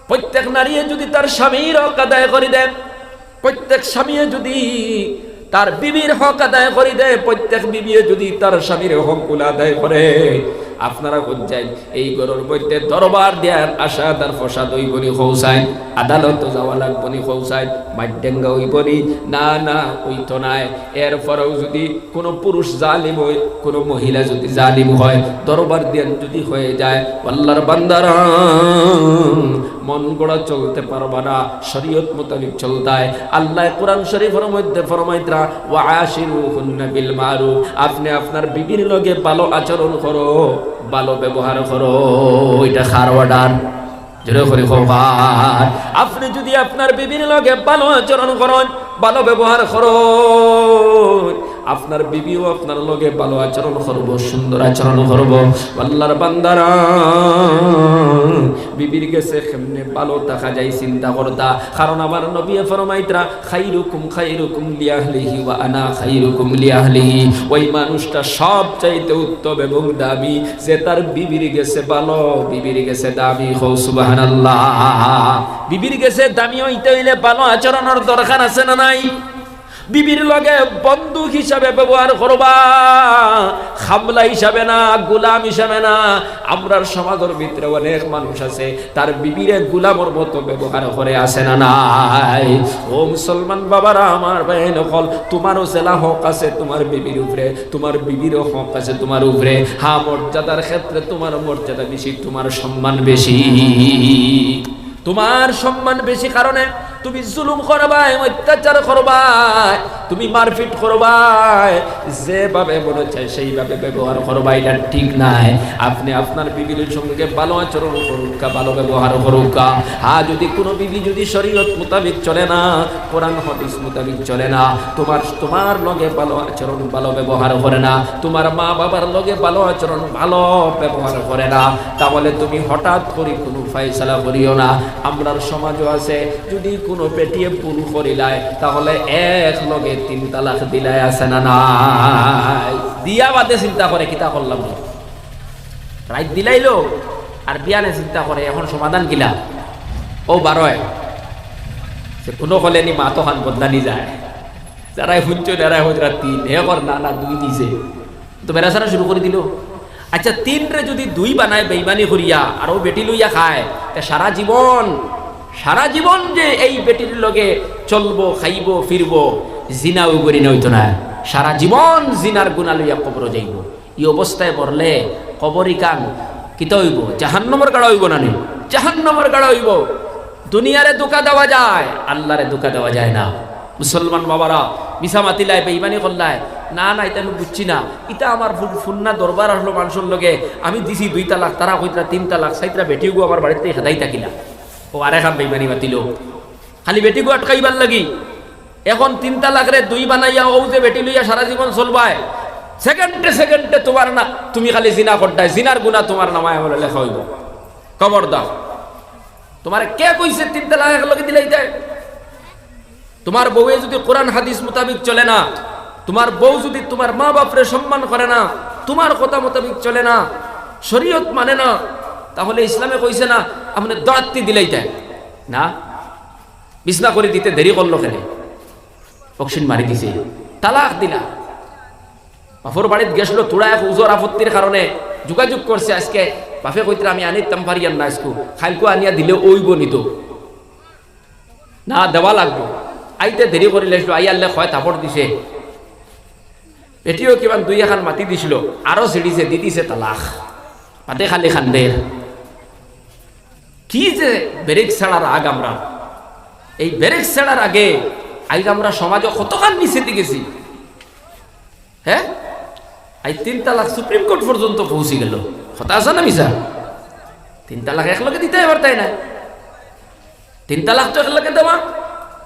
প্রত্যেক নারী যদি তার স্বামীর হক আদায় করে দেন, প্রত্যেক স্বামী যদি তার বিবির হক আদায় করে দেয়, প্রত্যেক বিবি যদি তার স্বামীর হকগুলো আদায় করে, আপনারা বুঝছেন এই ঘরের মধ্যে দরবার দেওয়ার আশা তার ফসাদ হইবনি খৌসায়, আদালত যাওয়া লাগবনি খৌসায়, মাড্ডেঙ্গা হইবনি, না না হইতো নাই। এরপরেও যদি কোনো পুরুষ জালিম হয়, কোনো মহিলা যদি জালিম হয়, দরবার দেন যদি হয়ে যায়, আল্লাহর বান্দারা মন গড়া চলতে পারবা না, শরীয়ত মোতাবেক চলতায়। আল্লাহ কোরআন শরীফের মধ্যে ফরমাইতরা ওয়া আশিরুহুন্না বিল মারুফ, আপনি আপনার বিবির লগে ভালো আচরণ করো, ভালো ব্যবহার করো, এটা খার অর্ডার। জোরে করে খোবার, আপনি যদি আপনার বিবির লগে ভালো আচরণ করেন, ভালো ব্যবহার করুন, আপনার বিবিও আপনার লগে ভালো আচরণ করবো, সুন্দর আচরণ করবো। আল্লাহর বান্দারা বিবির কাছে কেমনে ভালো থাকা যায় চিন্তা করতা, কারণ আমার নবী ফরমাইতরা খাইরুকুম খাইরুকুম লিআহলিহি ওয়া আনা খাইরুকুম লিআহলিহি, ওই মানুষটা সবচাইতে উত্তম এবং দামি যে তার বিবির কাছে ভালো, বিবির কাছে দামি। হও সুবহানাল্লাহ। বিবির কাছে দামি হইতে হইলে ভালো আচরণের দরকার আছে না নাই? বিবির লগে বন্দুক হিসাবে ব্যবহার করবা, খামলা হিসাবে না, গোলাম হিসাবে না। আমরার সমাজের ভিতরে অনেক মানুষ আছে তার বিবিরে গোলামর মতো ব্যবহার করে, আসে না নাই? ও মুসলমান বাবারা, আমার ভাই নকল, তোমারও জেলা হক আছে তোমার বিবির উপরে, তোমার বিবিরও হক আছে তোমার উপরে। হ্যাঁ, মর্যাদার ক্ষেত্রে তোমার মর্যাদা বেশি, তোমার সম্মান বেশি, তোমার সম্মান বেশি। কারণে তুমি জুলুম করবাই, অত্যাচার করবাই, তুমি মারপিট করবাই, যেভাবে মনে চায় সেইভাবে ব্যবহার করবাই, এটা ঠিক নাই। আপনি আপনার বিবির সঙ্গে ভালো আচরণ করুক, ভালো ব্যবহার করুক। হ্যাঁ, যদি কোনো বিবি যদি শরীয়ত মোতাবিক চলে না, কোরআন হাদিস মোতাবিক চলে না, তোমার লগে ভালো আচরণ ভালো ব্যবহার করে না, তোমার মা বাবার লগে ভালো আচরণ ভালো ব্যবহার করে না, তাহলে তুমি হঠাৎ করে কোনো ফায়সালা করিও না। আমরার সমাজও আছে, যদি কোনো পেটিয়ে ভুল করিলায় তাহলে এক লগে 3 তালাক দিলাই, আছে না নাই? দিয়া বাদে চিন্তা করে কিতা করলাম, রাইট দিলাইলো আর বিয়ানে চিন্তা করে এখন সমাধান কিলা। ও বারোয় সে কোনো হলে নি মাতো খান বদলানি যায়, যারাই শুনছ যারাই হচ্ছে 3, হে কর না না 2 দিছে তো বেড়াচারা শুরু করে দিল। আচ্ছা 3 রে যদি 2 বানায় বেইমানি করিয়া আর ও বেটি লইয়া খায়, সারা জীবন যে এই বেটির লগে চলবো, খাইব, ফিরব, জিনাও করি না হইতো না, সারা জীবন জিনার গুণা লইয়া কবর যাইব। এই অবস্থায় পড়লে কবরই কান কিতা হইব? জাহান্নামের গাড়া হইব না? নি জাহান্নামের গাড়া হইব। দুনিয়ারে ধোঁকা দেওয়া যায়, আল্লাহরে ধোঁকা দেওয়া যায় না। মুসলমান বাবারা মিছা মাতিলায়, বেইমানি করলায়, না না এটা আমি বুঝছি না, এটা আমার ফুন্না দরবার আসলো মানুষের লগে, আমি দিছি 2 তালাক, তারা কইতরা 3 তালাক, সাইতরা বেটিও গো আমার বাড়িতে খেদাই থাকিলা। ও আরেখান বেইমানি মাতিল, খালি বেটি গো আটকাইবার লাগি। এখন 3 তালাক রে 2 বানাইয়া ও যে বেটি লইয়া সারা জীবন চলবায়, সেকেন্ডে তোমার না, তুমি খালি জিনা করতাই, জিনার গুণা তোমার নামায় আমার লেখা হইব। খবরদার, তোমার কে কইছে 3 তালাক লগে দিলাই যায়? তোমার বউয়ে যদি কোরআন হাদিস মোতাবিক চলে না, তোমার বউ যদি তোমার মা বাপরে সম্মান করে না, তোমার কথা মোতাবিক চলে না, শরীয়ত মানে না, তাহলে ইসলামে কইছে না আপনি দরাত্তি দিলেই দেয় না, বিছনা করে দিতে দেরি করলো কেন? অক্সিন মারি দিছে, তালাক দিলা। বাপর বাড়িতে গেছিল, তোরা এক উজোর আপত্তির কারণে যোগাযোগ করছে। আজকে বাপে কইতে আমি আনিতাম পারি আর না, আজকু খাইলকু আনিয়া দিলে ওই গণিত না, দেওয়া লাগবো। আইতে দেরি করে লেছিল, আই আল্লে হয় থাপড় দিছে। এটিও কিমান 2 এখান মাতি দিছিল, আরো ছিড়িছে, দিদিছে তালাক। পাতে খালি খান্দের কি যে ব্রেক ছাড়ার আগ আমরা, এই ব্রেক ছাড়ার আগে আজ আমরা সমাজে কতখান নিচে গেছি। হ্যাঁ, এই 3 তালাক সুপ্রিম কোর্ট পর্যন্ত পৌঁছে গেল। কথা আছে না মিশা? 3 তালাক একলগে দিতে এবার, তাই না? 3 তালাক তো একলগে দেওয়া,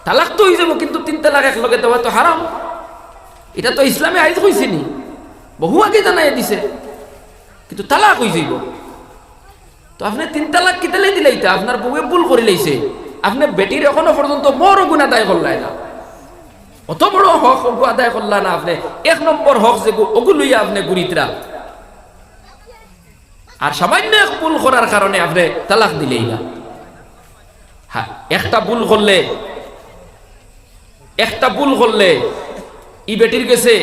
তালাক তো হয়ে যাবো, কিন্তু 3 তালাক একলগে দেওয়া তো হারাম। এটা তো ইসলামে আইজ হয়েছিনি, বহু আগে জানাই দিছে, কিন্তু তালাক হয়ে যাইব। তো আপনি 3 তালাক কিতালে দিলেই তো আপনার বউয়ে ভুল করে লাইছে, আপনি বেটির এখনো পর্যন্ত বড় গুণ আদায় করলাই না, অত বড় হক ওগু আদায় করলা না। আপনি 1 নম্বর হক যে ওগু লইয়া আপনি গুরিতরা, আর সামান্য এক ভুল করার কারণে আপনি তালাক দিলেই না। হ্যাঁ, একটা ভুল করলে ই বেটির গেছে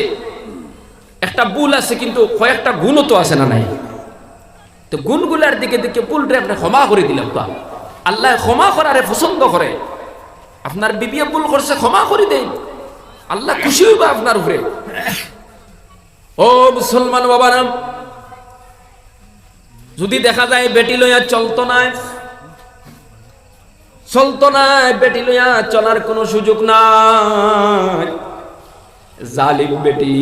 একটা ভুল আছে, কিন্তু কয়েকটা গুণও তো আছে না নাই? তো গুণগুলার দিকে দিকে ভুলটা আপনি ক্ষমা করে দিলাম। তো আল্লাহ ক্ষমা করারে পছন্দ করে। আপনার বিবিয়ে ভুল করছে, ক্ষমা করে দেন, আল্লাহ খুশি হইবা আপনার উপরে। ও মুসলমান বাবারা, যদি দেখা যায় বেটি লইয়া চলতো না, বেটি লইয়া চলার কোনো সুযোগ নাই, জালিম বেটি,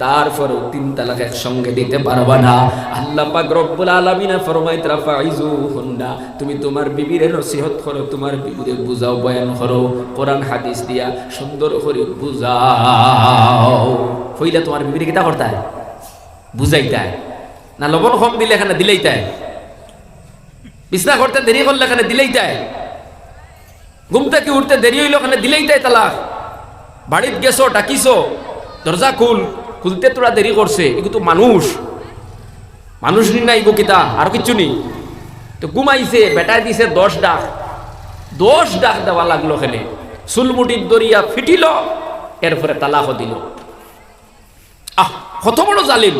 তারপরেও 3 তালাক একসঙ্গে দিতে পারবা না। আল্লাহ পাক রব্বুল আলামিন ফরমায় রাফাইজুহুন্না, তুমি তোমার বিবিরে নসিহত করো, তোমার বিবিরে বুঝাও, বয়ান করো, কোরআন হাদিস দিয়া সুন্দর করে বুঝাও। হইলে তোমার বিবিরে কিটা করতে হয়? বুঝাইতে না? লবণ কম দিলে এখানে দিলেই তাই, বিছনা করতে দেরি করলে এখানে দিলেই তাই, ঘুম থেকে উঠতে দেরি হইলো এখানে দিলেই তাই তালাক। বাড়িতে গেছো, ডাকিছো, দরজা খুলতে তোরা দেরি করছে, এগুলো তো মানুষ নি না, এগো কিতা আর কিচ্ছু নেই। তো ঘুমাইছে, বেটায় দিছে 10 ডাক দেওয়া লাগলো, খেলে চুলমুটির দরিয়া ফিটিল, এরপরে তালাকও দিল। কত বড় জালিম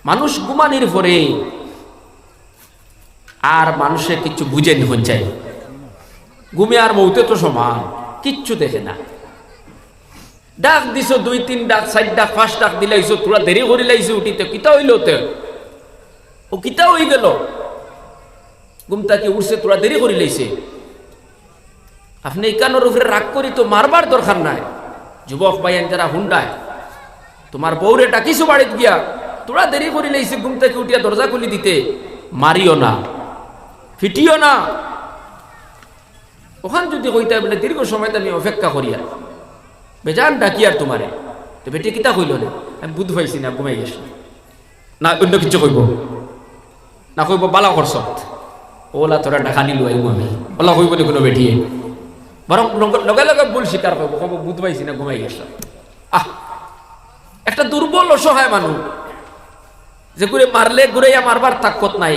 মানুষ! ঘুমানির পরে আর মানুষে কিছু বুঝে নি হচ্ছে, ঘুমে আর মৌতে তো সমান, কিচ্ছু দেখে না। ডাক দিছ 2-3 ডাক, 4 ডাক, 5 ডাক দিলাইছো, তোরা দেরি করে লাইছো উঠিতে, কিতা হইল? ও কিতা হয়ে গেল? ঘুমটাকে উঠছে, তোরা দেরি করে লাইছে। আপনি একানোর উপরে রাগ করি তো মারবার দরকার নাই। যুবক ভাইয়ান যারা হুন্ডায়, তোমার বউরে ডাকিছো বাড়িতে গিয়া, তোরা দেরি করে লাইছে, ঘুম থেকে উঠিয়া দরজা খুলি দিতে, মারিও না, ফিটিও না। ওখান যদি কইতে বলে দীর্ঘ সময় আমি অপেক্ষা করিয়া বেজান ডাকি আর তোমারে, তো বেটি কিতা কইল না, আমি বুধ পাইছি না, ঘুমাই গেছি না, অন্য কিছু কইব না, কইব বালা করছ, ওলা তোরা ডাকা নিল আমি, ওলা কইব না কোনো বেটিয়ে, বরং লগে লগে ভুল স্বীকার করবো, কব বুধ পাইছি না, ঘুমাই গেছ। একটা দুর্বল অসহায় মানুষ, যে ঘুরে মারলে ঘুরাইয়া মারবার তাকত নাই,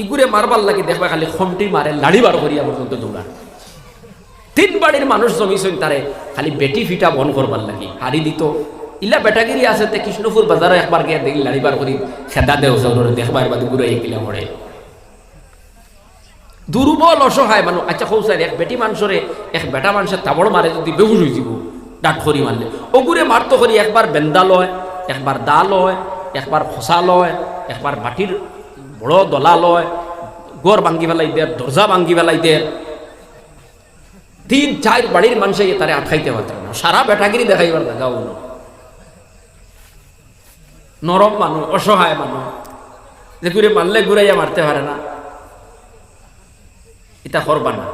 ইগুরে মারবার লাগি দেখবা খালি খমটি মারে, লাড়ি বার করিয়া পর্যন্ত দৌড়া। 3 বাড়ির মানুষ জমিছেন তারে খালি বেটি ফিটা বন করবার লাগি, হারি দিত। ইলা বেটাগিরি আছে, কৃষ্ণপুর বাজারে একবার গিয়ে দেখি লাড়ি বার করি খেদা দেও চৌরে দেখবার বাদ ঘুরাই কিলা মরে। দুর্বল অসহায় মানুষ। আচ্ছা কৌসার এক বেটি মানুষরে এক বেটা মানুষের তাবড় মারে যদি বেহুশ হয়ে যাব, ডাক করি মারলে, ওগুরে মারতো করি একবার বেন্দা লয়, একবার দা লয়, একবার খসা লয়, একবার মাটির বড় দলা লয়, গড় ভাঙ্গি ফেলাই দে, দরজা ভাঙ্গি ফেলাই দে। 3-4 বাড়ির মানুষে তারে আটকাইতে পারত না, সারা বেটাগিরি দেখাইবার দেখাও। নরম মানুষ, অসহায় মানুষ, যে ঘুরে মারলে ঘুরাইয়া মারতে পারে না, এটা করবা না।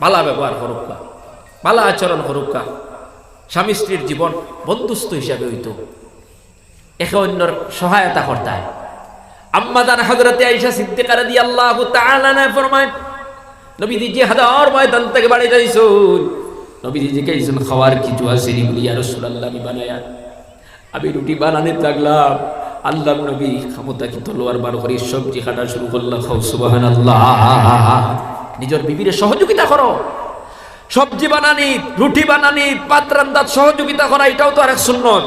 পালা ব্যবহার করুকা, পালা আচরণ করুকা, স্বামী স্ত্রীর জীবন বন্ধুস্থ হিসাবে হইতো, একে অন্যর সহায়তা করতে হয়। আম্মাদান হযরতে আয়েশা সিদ্দিকা রাদিয়াল্লাহু তাআলা আনহা ফরমায়, নবীজি জিহাদের ময়দান থেকে বাড়ি যাইছেন, নবীজি জিজ্ঞাসা খাওয়ার কিছু আছে নি বলি, ইয়া রাসূলুল্লাহ আমি বানায়া, আমি রুটি বানাতে লাগলাম। আল্লাহর নবী ক্ষমতা কি তলোয়ার বার করে সবজি কাটা শুরু করলো, খাও সুবহানাল্লাহ। নিজের বিবির সহযোগিতা করো, সবজি বানানি, রুটি বানানি, পাত রান্দাত সহযোগিতা করা, এটাও তো আরেক সুন্নত।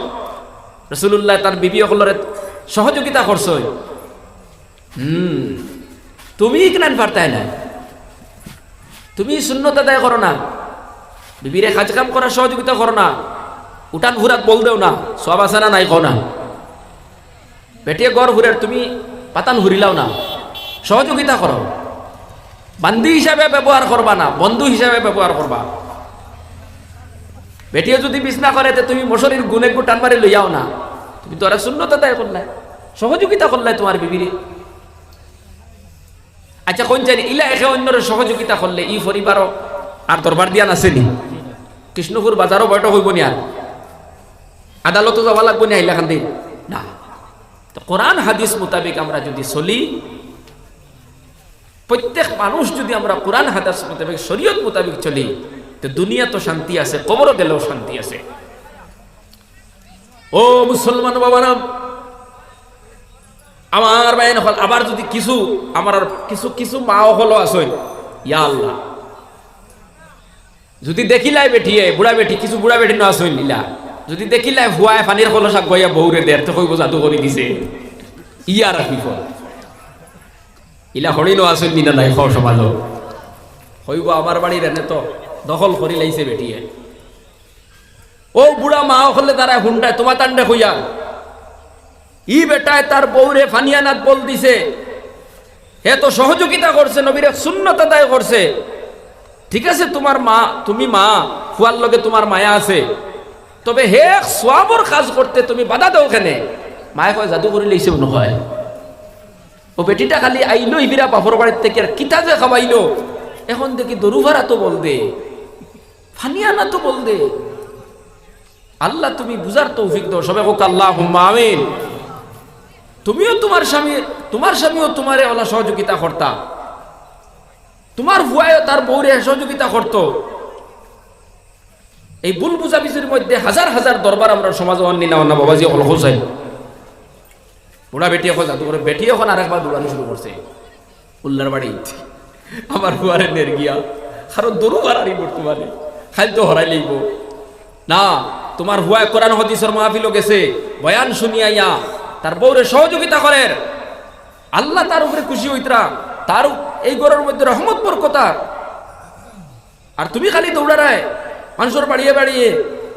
রাসূলুল্লাহ তার বিবি সকলের সহযোগিতা করছে। তুমি কেন পারতাই না? তুমি সুন্নত আদায় করো না, বিবিরে কাজ কাম করার সহযোগিতা করো না, উঠান ঘুরাত বল দেও না, সব আছে না নাই কো না। বেটিয়ে গড় ঘুরের তুমি পাতান ঘুরিলাও না, সহযোগিতা করো। বান্দি হিসাবে ব্যবহার করবা না, বন্ধু হিসাবে ব্যবহার করবা। বেটিয়ে যদি বিছনা করে তুমি মশারির গুনে টান মারি লইয়াও না, তুমি তো আর সুন্নত আদায় করলাই, সহযোগিতা করলাই তোমার বিবিরে। আচ্ছা কোন জানি ইলা একে অন্যের সহযোগিতা করলে ই পরিবারও আর দরবার দিয়া নাছেনি, কৃষ্ণপুর বাজারও বয়টা হইব নি, আর আদালতও যাওয়া লাগবো না ইলা খান দিন না। তো কোরআন হাদিস মোতাবেক আমরা যদি চলি, প্রত্যেক মানুষ যদি আমরা কোরআন হাদিস মোতাবেক শরীয়ত মোতাবেক চলি, তো দুনিয়া তো শান্তি আছে, কবরও গেলেও শান্তি আছে। ও মুসলমান বাবারা আমার বাইন হল, আবার যদি কিছু আমার কিছু কিছু মাও হলো আসেন, ইয়া আল্লাহ, যদি দেখিলাই বেঠিয়ে বুড়া বেটি, কিছু বুড়া বেটি না আসেন ইলা, যদি দেখিলাই হুয়ায় পানির কলসা গইয়া বউরে দের তো কইব জাদু করে দিছে, ইয়া রাখি ফল ইলা হরিণ আসেন না নাই খাও সমাজ হইব আমার বাড়ির এনে তো দখল করি লাইছে বেটিয়ে। ও বুড়া মা হলে তারা হুন্ডায় তোমার তান্ডে হইয়া ই বেটায় তার বউরে ফানিয়ানাত বল দিছে, হে তো সহযোগিতা করছে, নবীর সুন্নত আদায় করছে। ঠিক আছে তোমার মা, তুমি মা, ফুয়ার লগে তোমার মায়া আছে, তবে হে সোয়াবর কাজ করতে তুমি বাধা দাও কেন? মায়ে কয় জাদু করে লইছে মনে হয়। ও বেটিটা খালি আইলো ইবিরা বাপর বাড়ির থেকে, আর কিতা যে খাওয়াইলো, এখন দেখি দরু ভাড়া তো বল দে, ফানিয়ানা তো বল দে। আল্লাহ তুমি বুঝার তৌফিক দাও, সবাই হোক আল্লাহুম্মা আমিন। তুমিও তোমার স্বামীও তোমারে ওলা সহযোগিতা করতা, তোমার ভুয়ায়ও তার বউরে সহযোগিতা করত। এই ভুল বুঝাবুঝির মধ্যে হাজার হাজার দরবার আমরা সমাজে অন্যান্য না বাবাজি হল হোসাইন বুড়া বেটি এখন জাদু করে, বেটি এখন আরেকবার দৌড়ানো শুরু করছে উল্লার বাড়ি, আমার ভুয়ারে নের গিয়া, কারণ দরু হারারি বর্তমানে খাদ্য হরাই লইব না। তোমার ভুয়ায় কোরআন হাদিসের মাহফিলও গেছে, বয়ান শুনিয়াইয়া তার বউরে সহযোগিতা করেন, আল্লাহ তার উপরে খুশি হইতরা, তার এই ঘরের মধ্যে রহমত বরকতা। আর তুমি খালি দৌড়ারায় মানুষের বাড়িয়ে বাড়িয়ে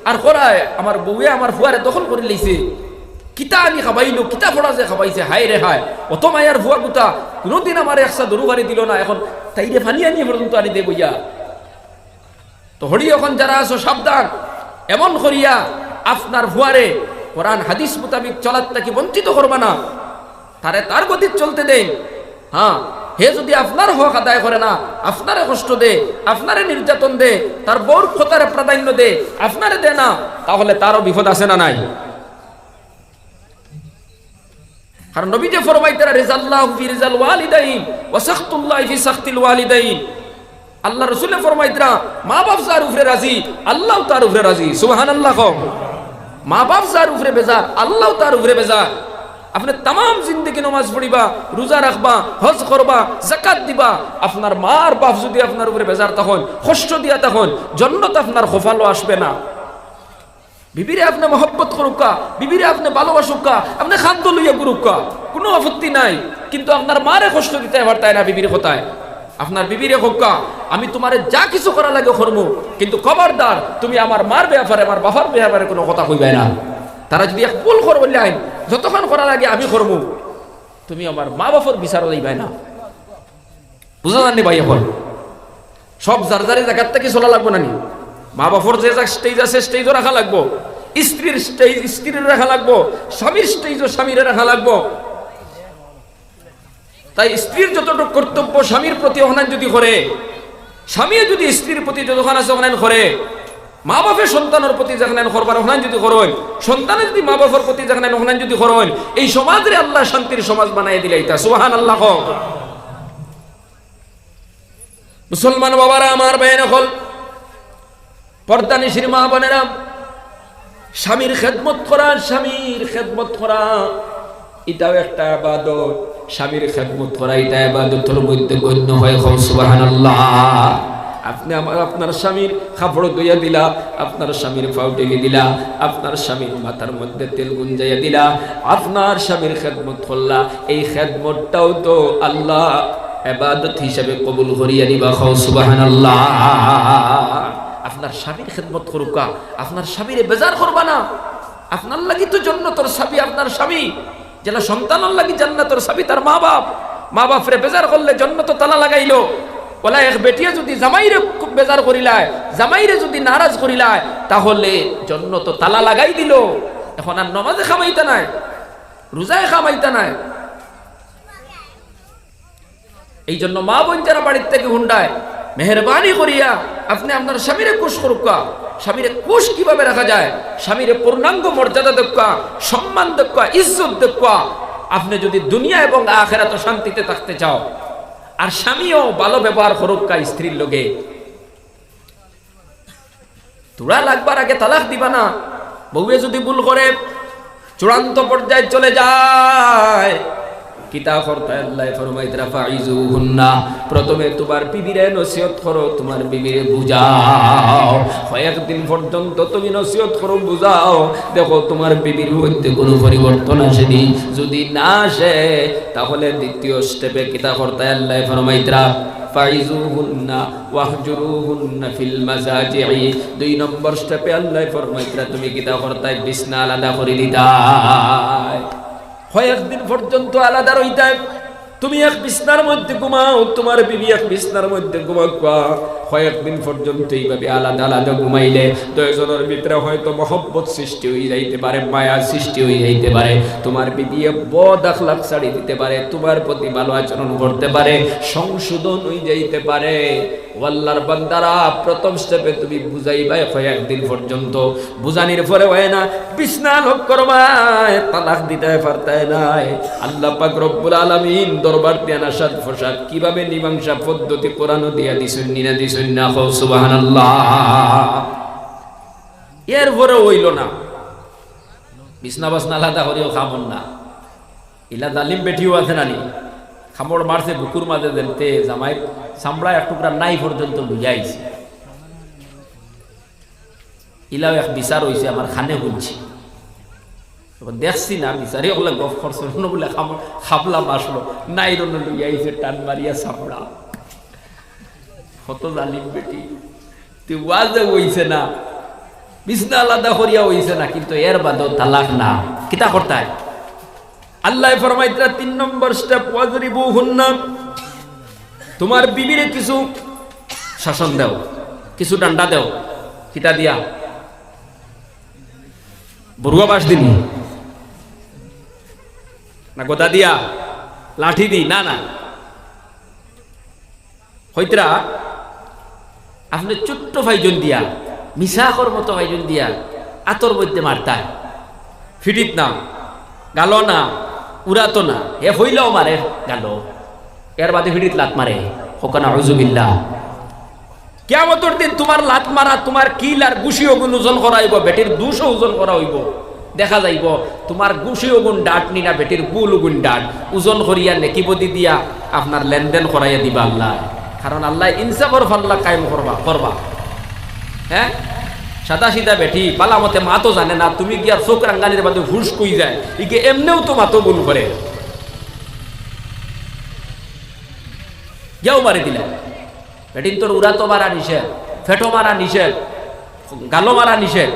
আর করায় আমার বউয়ে আমার ফুয়ারে দখল করে লইছে, কিতা আমি খাবাইলো, কিতা ফোড়া যে খাবাইছে, হায় রে হায়, অত মায়ার ভুয়া গুতা কোনোদিন আমার একসা দরু বাড়ি দিল না, এখন তাইরে ফানি আনিয়ে পর্যন্ত আনি দে বইয়া। তো হরি এখন যারা আছো সাবধান, এমন করিয়া আপনার ভুয়ারে কোরআন হাদিস মোতাবিক চলার তাকে বঞ্চিত করবা না, তারে তার গতির চলতে দেন। হ্যাঁ, হে যদি আপনার হক আদায় করে না, আপনারে কষ্ট দে, আপনারে নির্যাতন দে, তার বউর খোতারে প্রাধান্য দে, আপনারে দে না, তাহলে তারও বিপদ আছে না নাই? কারণ নবী যে ফরমাইতেরা রিজাল্লাহু ফি রিজাল ওয়ালিদাইন ওয়া সাখতুল্লাহি ফি সাখতিল ওয়ালিদাইন, আল্লাহ রাসূল ফরমাইতেরা মা বাপ যার উপরে রাজি, আল্লাহ তার উপরে রাজি। সুবহানাল্লাহ। মা বাপ যার উপরে বেজার, আল্লাহ তার উপরে বেজার। আপনি তাম জিন্দগি নামাজ পড়িবা, রোজা রাখবা, হজ করবা, যাকাত দিবা, আপনার মা আর বাপ যদি আপনার উপরে বেজার তখন কষ্ট দিয়া তখন জান্নাত আপনার খোফালো আসবে না। বিবিরে আপনি মহব্বত করুকা, বিবিরে আপনি ভালোবাসুকা, আপনি খাদ্য লইয়া গুরুকা, কোনো আপত্তি নাই, কিন্তু আপনার মারে কষ্ট দিতে পারতায় না বিবির কথায়। আপনার বিবিরে হোকা আমি তোমারে যা কিছু করা লাগে করবো, কিন্তু খবরদার তুমি আমার মার ব্যাপারে আমার বাবার ব্যাপারে কোনো কথা কইবে না। তারা যদি এক ভুল করবো আইন যতক্ষণ করা লাগে আমি করবো, তুমি আমার মা বাবার বিচার দিবে না। বুঝা জাননি ভাই? এখন সব যার যারি জায়গার থেকে চলা লাগবো না নি? মা বাবার যে স্টেজ আছে স্টেজও রাখা লাগবো, স্ত্রীর স্টেজ স্ত্রীর রাখা লাগবো, স্বামীর স্টেজও স্বামীর রাখা লাগবো। তাই স্ত্রীর যতটুকু কর্তব্য স্বামীর প্রতি অহনান যদি করে, স্বামীও যদি স্ত্রীর প্রতি যতক্ষণ আছে অহনান করে, মা বাপের সন্তানের প্রতি যেখানে করবার অহনান যদি করেন, সন্তানের যদি মা বাবার প্রতি যেখানে অহনান যদি করেন, এই সমাজে আল্লাহ শান্তির সমাজ বানাই দিলাই তা সুবহানাল্লাহ। মুসলমান বাবারা আমার ভাইয়েরা হল, পর্দানিশীর মা বোনেরা, স্বামীর খেদমত করা এটাও একটা ইবাদত। স্বামীর খেদমত করা এটা ইবাদতের মধ্যে গণ্য হয়। সুবহানাল্লাহ। আপনি আপনার স্বামীর কাপড় ধুইয়া দিলা, আপনার স্বামীর পাও টেকে দিলা, আপনার স্বামীর মাথার মধ্যে তেল গুঞ্জাইয়া দিলা, আপনার স্বামীর খেদমত করলা। এই খেদমতটাও তো আল্লাহ ইবাদত হিসাবে কবুল করিয়া নিবা। সুবহানাল্লাহ। আপনার স্বামীর খেদমত করুকা, আপনার স্বামীরে বেজার করবা না। আপনার লাগি তো জান্নাতের স্বামী আপনার স্বামী, যেটা সন্তানের লাগি জান্নাতের স্বামী তার মা বাপ। মা বাপরে বেজার করলে জান্নাত তালা লাগাইলো। ওলা এক বেটিয়া যদি জামাইরে খুব বেজার করিলায়, জামাইরে যদি নারাজ করিলায়, তাহলে জান্নাত তালা লাগাই দিল। এখন আর নমাজে খামাইতা নাই, রোজায় খামাইতা নাই। এই জন্য মা বোন যারা বাড়ির থেকে হুন্ডায়, মেহরবানি করিয়া আপনি আপনার স্বামীরে কুশ করুকা। স্বামীরে কুশ কিভাবে রাখা যায়, স্বামীরে পূর্ণাঙ্গ মর্যাদা দেখা, সম্মান দেখা, ইজ্জত দেখা। আপনি যদি দুনিয়া এবং আখিরাতে শান্তিতে থাকতে চাও, আর স্বামীও ভালো ব্যবহার করুকা স্ত্রীর লগে। তোরা লাগবার আগে তালাক দিবা না। বউয়ে যদি ভুল করে চূড়ান্ত পর্যায়ে চলে যায়, কিতা করতে আল্লাহ ফরমাইতে ফাইজুহুন্না, প্রথমে তোমার বিবিরে নসিহত করো, তোমার বিবিরে বুঝাও। কয়েকদিন পর্যন্ত তুমি নসিহত করো, বুঝাও, দেখো তোমার বিবির মধ্যে কোনো পরিবর্তন আসেনি। যদি না আসে তাহলে দ্বিতীয় স্টেপে কিতা করতে আল্লাহ ফরমাইতে ফাইজুহুন্না ওয়াহজুরুহুন্না ফিল মাজাজি'i। 2 নম্বর স্টেপে আল্লাহ ফরমাইতে তুমি কিতা করতে বিছনা আলাদা করে দিতাই। কয়েকদিন পর্যন্ত আলাদা রইতাই। তুমি এক বিছনার মধ্যে ঘুমাও, তোমার বিবি এক বিছনার মধ্যে ঘুমাবা। কয়েকদিন পর্যন্ত এইভাবে আলাদা আলাদা ঘুমাইলে দুইজনের ভিতরে হয়তো মহব্বত সৃষ্টি হয়ে যাইতে পারে, মায়া সৃষ্টি হয়ে যাইতে পারে। তোমার বিবি বদ আখলাক ছাড়ি দিতে পারে, তোমার প্রতি ভালো আচরণ করতে পারে, সংশোধন হয়ে যাইতে পারে। আল্লাহর বান্দারা, প্রথম স্টেপে তুমি বুঝাইবাই কয়েকদিন পর্যন্ত। বুঝানির পরে হয় না, বিছনা লোক করবাই, তালাক দিতে পারতাই নাই। আল্লাহ পাক রব্বুল আলামিন দরবার দিয়া নাসাদ ফসাদ কিভাবে মীমাংসা পদ্ধতি কোরআন দিয়া দিছেন না দিছেন না। সুবহানাল্লাহ। এরপরে হইল না, বিছনা বাসনা আলাদা করিও খামন না। ইলা জালিম বেটিও আছে নানি, খামড় মারছে বুকুর মাঝে দেনতে, জামাই চামড়া এক টুকরা নাই পর্যন্ত লুইয়াইছে। ইলাও এক বিচার হয়েছে, আমার খানে শুনছি, দেখছি না বিচারে ওগুলা গফ করছে বলে খাবলা মাসলো নাই রন লুইয়াইছে, টান মারিয়া চামড়া। কত জালিম বেটি, তুই ওয়াজে হইছে না, বিছনা আলাদা করিয়া হইছে না, কিন্তু এর বাদেও তালাক না। কিতা করতায় আল্লাহ ফরমাইতরা 3 নম্বর স্টেপ, ওয়াজরিবুহুন্না, তোমার বিবিরে কিছু শাসন দাও, কিছু ডান্ডা দাও। কিতা দিয়া? বড়ুয়া বাস দিনি না, গোদা দিয়া, লাঠি দি? না না, হইতরা আপনি ছোট্ট ভাইজন দিয়া, মিশাকর মতো ভাইজন দিয়া আতর মধ্যে মারতায়। ফিটিত না, গালো না, উড়াতো না, এ হইলেও মারে গালো, এর বাদে ফিটিত লাত মারে। হোকানা আউযুবিল্লাহ। কিয়ামতের দিন তোমার লাত মারা, তোমার কিল আর গুছি ওগুন ওজন করা হইব, বেটির 200 ওজন করা হইব। দেখা যাইব তোমার গুছি ওগুন ডাট নি না, বেটির বুল ওগুন ডাট ওজন করিয়া নেকিবদি দিয়া আপনার লেনদেন করাইয়া দিবা আল্লাহ। কারণ আল্লাহ ইনসাফর ফাল্লা কায়েম করবা। হ্যাঁ, সাদা সিধা বেটি পালা মতে মা তো জানে না, তুমি গিয়া চোখ রাঙ্গানির বাদে হুশ কই যায়, ইকে এমনেও তো মাতো ভুল করে, গিয়াও মারি দিলে। বেটিন তোর উড়াতো মারা নিষেধ, ফেটো মারা নিষেধ, গালো মারা নিষেধ।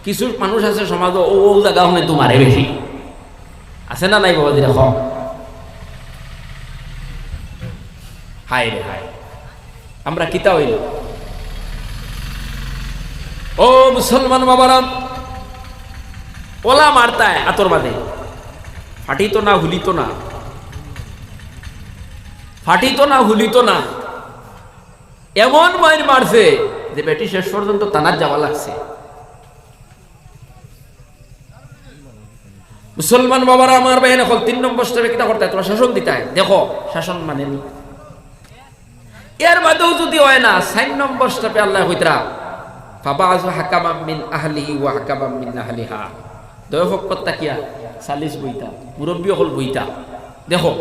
কিছু মানুষ আছে সমাজ ও জায়গা হলে তো মারে বেশি, আছে না নাই বাবা? দিলে হায় রে হায়, আমরা কিতা হইল? ও মুসলমান বাবারা, ওলা মারতায় আতর বাদে, ফাটিত না, হুলিত না, ফাটিত না, হুলিত না, এমন মাইর মারছে যে বেটি শেষ পর্যন্ত তানার যাওয়া লাগছে। মুসলমান বাবারা আমার বাহিনী হল 3 নম্বর স্টেপে কিতা করতে হয়? তোমরা শাসন দিতে হয়। দেখো শাসন মানে এর বাদেও যদি হয় না, 4 নম্বর স্টেপে আল্লাহ হইতরা ফাবাযু হাকামাম মিন আহলিহি ওয়া হাকামাম মিন আহলিহা। দয়ফক কত্তা কিয়া সালিস বইতা, মুরব্বী হল বইতা, দেখো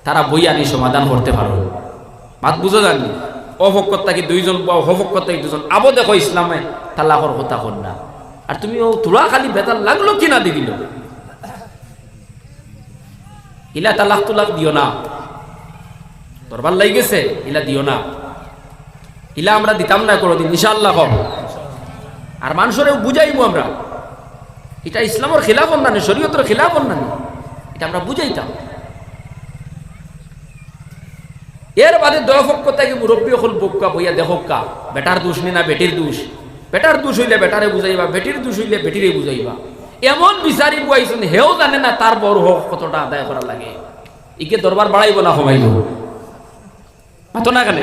তারা বই আনি সমাধান করতে পারো। মাত বুঝো জানি অপক্ষত থাকি দুইজন হপক্ষত থাকি দুজন আবো দেখো ইসলামে তালাকর কথা কর না আর তুমি ও তোরা খালি বেতাল লাগলো কিনা দি দিল ইলা তালাক তুলাক দিও না দরবার লাগি গেছে ইলা দিও না ইলা আমরা দিতাম না কোনোদিন ইনশাআল্লাহ কম আর মানুষেরও বুঝাইবো আমরা এটা ইসলামের খিলাফ অন্যান্য শরীয়তের খিলাফ অন্যান্য এটা আমরা বুঝাইতাম এর বাদে দয়পক্ষ থেকে মুরব্বী হল বক্কা বইয়া দেখক্কা বেটার দোষ নি না বেটির দোষ বেটার দোষ হইলে বেটারে বুঝাইবা বেটির দোষ হইলে বেটিরে বুঝাইবা এমন বিচারি বুয়াইছেন হেও জানে না তার বড় হক কতটা আদায় করা লাগে ইকে দরবার বাড়াইব না কমাইব মাতো না কেন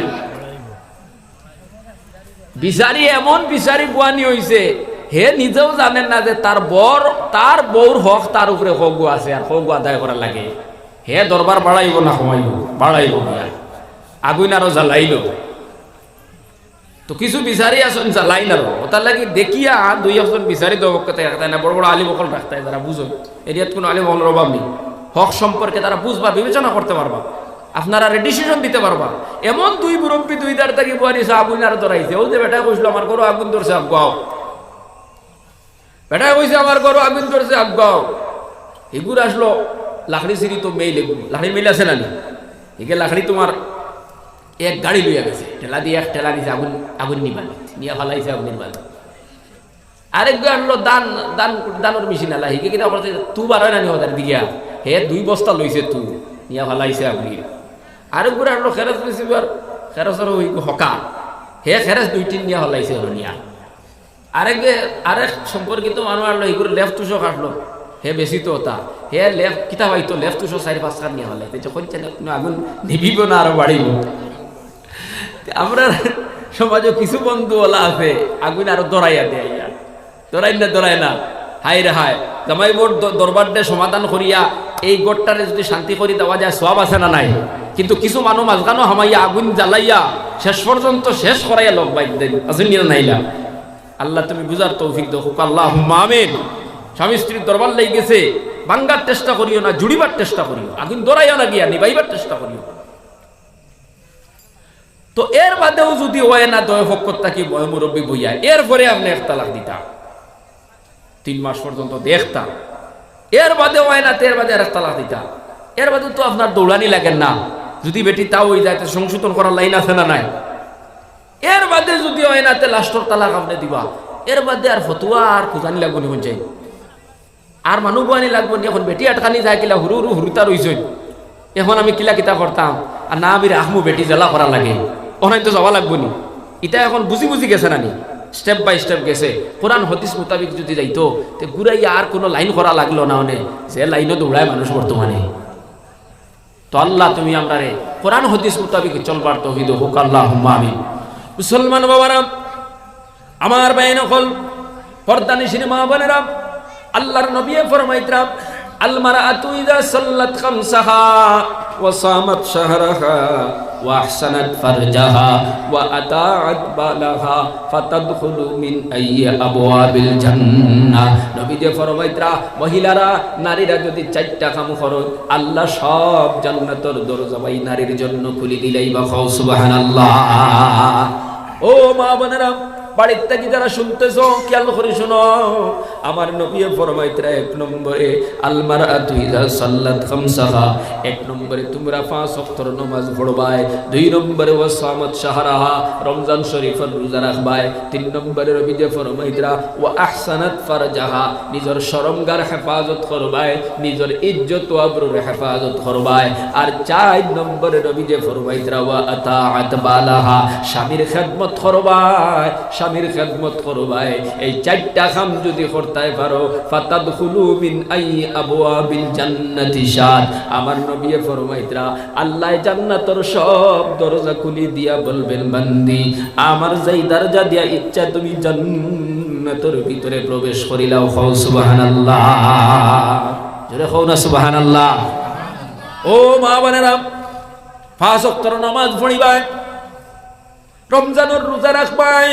বিচারি এমন বিচারি বুয়ানি হইছে হে নিজেও জানেন না যে তার বউর হক তার উপরে হক আছে আর হক আদায় করা লাগে হে দরবার বাড়াইব না কমাইব বাড়াইব আগুন আরো জ্বালাইল তো কিছু বিচারি আসুন জ্বালাইন আরো ওটার লাগি দেখিয়া দুই একজন বিচারি দবকতে রাখতায় না বড় বড় আলিম অকল রাখতায় তারা বুঝো এরিয়াত কোনো আলিম অকল অভাব নেই হক সম্পর্কে তারা বুঝবা বিবেচনা করতে পারবা আপনারা ডিসিশন দিতে পারবা এমন দুই মুরব্বী দুই দাঁড় থাকি বুয়ারিছে আগুন আর ধরাইছে ও যে বেটা কইছিল আমার ঘরও আগুন ধরছে আগাও বেটা কইছে আমার ঘরও আগুন ধরছে আগাও এগুলো আসলো লাকড়ি সিঁড়ি তো মেইল এগুলো লাকড়ি মেইল আছে না একে লাকড়ি তোমার এক গাড়ি লইয়া গেছে ঠেলা দিয়ে এক ঠেলা দিছে আগুন আগুন নিবাল নিয়ে ফালাইছে আগুন নিবাল আরেকবার আনলো দানোর মেশিন আলা হিকে কিনা করছে তু বার হয় না নি ওদের দিয়া হে 2 বস্তা লইছে তু নিয়ে ফালাইছে আগুন আরেকবার আনলো খেরস রিসিভার খেরসের ওই হকা হে খেরস 2-3 নিয়ে ফালাইছে নিয়া আরেক সম্পর্কিত মানুষ আনলো এগুলো লেফট টুসো কাটলো হে বেশি তো ওটা হে লেফট কিতা হয়তো লেফট টুসো 4-5 কাট নিয়ে ফালাইছে যখন আগুন নিভিব না আরো বাড়িব আমরা সমাজে কিছু বন্ধু ওলা আছে আগুন আরো দরাইয়া দেয় দরাই না হাই রে হায় জামাই বোর দরবার দিয়ে সমাধান করিয়া এই গোটটারে যদি শান্তি করি দেওয়া যায় সব আছে না নাই কিন্তু কিছু মানুষ মাঝখানো হামাইয়া আগুন জ্বালাইয়া শেষ পর্যন্ত শেষ করাইয়া লোক বাইক দেন আসেন নাইলা আল্লাহ তুমি বুঝার তৌফিক দাও আল্লাহুম্মা আমিন স্বামী স্ত্রীর দরবার লেগে গেছে ভাঙ্গার চেষ্টা করিও না জুড়িবার চেষ্টা করিও আগুন দরাইয়া না গিয়া নিবাইবার চেষ্টা করিও তো এর বাদেও যদি হয় না দয় পক্ষ থাকি মুরব্বী বইয়া এরপরে আপনি এক তালাক দিতা 3 মাস পর্যন্ত দেখতা এর বাদে হয় না এর বাদে এক তালাক দিতা এর বাদে তো আপনার দৌড়ানি লাগেন না যদি বেটি তাও হয়ে যায় সংশোধন করার লাইন আছে না নাই এর বাদে যদি হয় না লাস্টর তালাক আপনি দিবা এর বাদে আর ফতুয়া আর খুঁজানি লাগবো নি যাই আর মানুষ বানি লাগবো নি এখন বেটি আটকানি যায় কিলা হুরুতা রইছে এখন আমি কিলা কিতা করতাম আর না আমি রাখমু বেটি জ্বালা করা লাগে ওখানে তো যাওয়া লাগবো নি এটা এখন বুঝি গেছে না নি স্টেপ বাই স্টেপ গেছে কোরআন হাদিস মোতাবিক যদি যাইতো তে ঘুরাইয়া আর কোনো লাইন করা লাগলো না অনে যে লাইনও দৌড়ায় মানুষ বর্তমানে তো আল্লাহ তুমি আমরা রে কোরআন হাদিস মোতাবিক চলবার তৌফিক হোক আল্লাহুম্মা আমিন মুসলমান বাবারা আমার বাইন হল পর্দানিশিনী মা বোনেরা আল্লাহর নবী ফরমাইতরা আল মারাআতু ইযা সাল্লাত খামসাহা ওয়া সামাত শাহরাহা ওয়া আহসানাত ফারজাহা ওয়া আতাআত বালাহা ফাতাদখুলু মিন আইয়ি আবওয়াবিল জান্নাহ নবী যে ফরমাইতরা মহিলারা নারীরা যদি 4টা কাম করে আল্লাহ সব জান্নাতের দরজা ওই নারীর জন্য খুলে দিলেই বা সুবহানাল্লাহ ও মা বোনেরা বাড়ির থেকে যারা শুনতেছো খেয়াল করে শোনো আমার নবী ফরমাইতরা 1 নম্বরে আল মারআতু ইযা সাল্লাত খামসাহা 1 নম্বরে তোমরা 5 ওয়াক্ত নামাজ পড়বাই 2 নম্বরে ওয়াসামাত শাহরাহা রমজান শরীফের রোজা রাখবাই 3 নম্বরে নবী ফরমাইতরা ওয়া আহসানাত ফারজাহা নিজের শরমগার হেফাজত করবাই নিজের ইজ্জত ও আবরুর হেফাজত করবাই আর 4 নম্বরে নবী ফরমাইতরা ওয়া আতাআত বালাহা স্বামীর খেদমত করবাই স্বামীর খেদমত করবাই এই 4টা কাম যদি করতে পারো ফাতাদখুলু মিন আইয়ি আবওয়াবিল জান্নাতি শাদ আমার নবী ফরমাইতরা আল্লাহ জান্নাতের সব দরজা খুলে দিয়া বলবেন বান্দি আমার যেই দরজা দিয়া ইচ্ছা তুমি জান্নাতের ভিতরে প্রবেশ করিলাও খাও সুবহানাল্লাহ জোরে খাও না সুবহানাল্লাহ ও মা বোনেরা 5 ওয়াক্ত নামাজ পড়িবাই রমজানের রোজা রাখবাই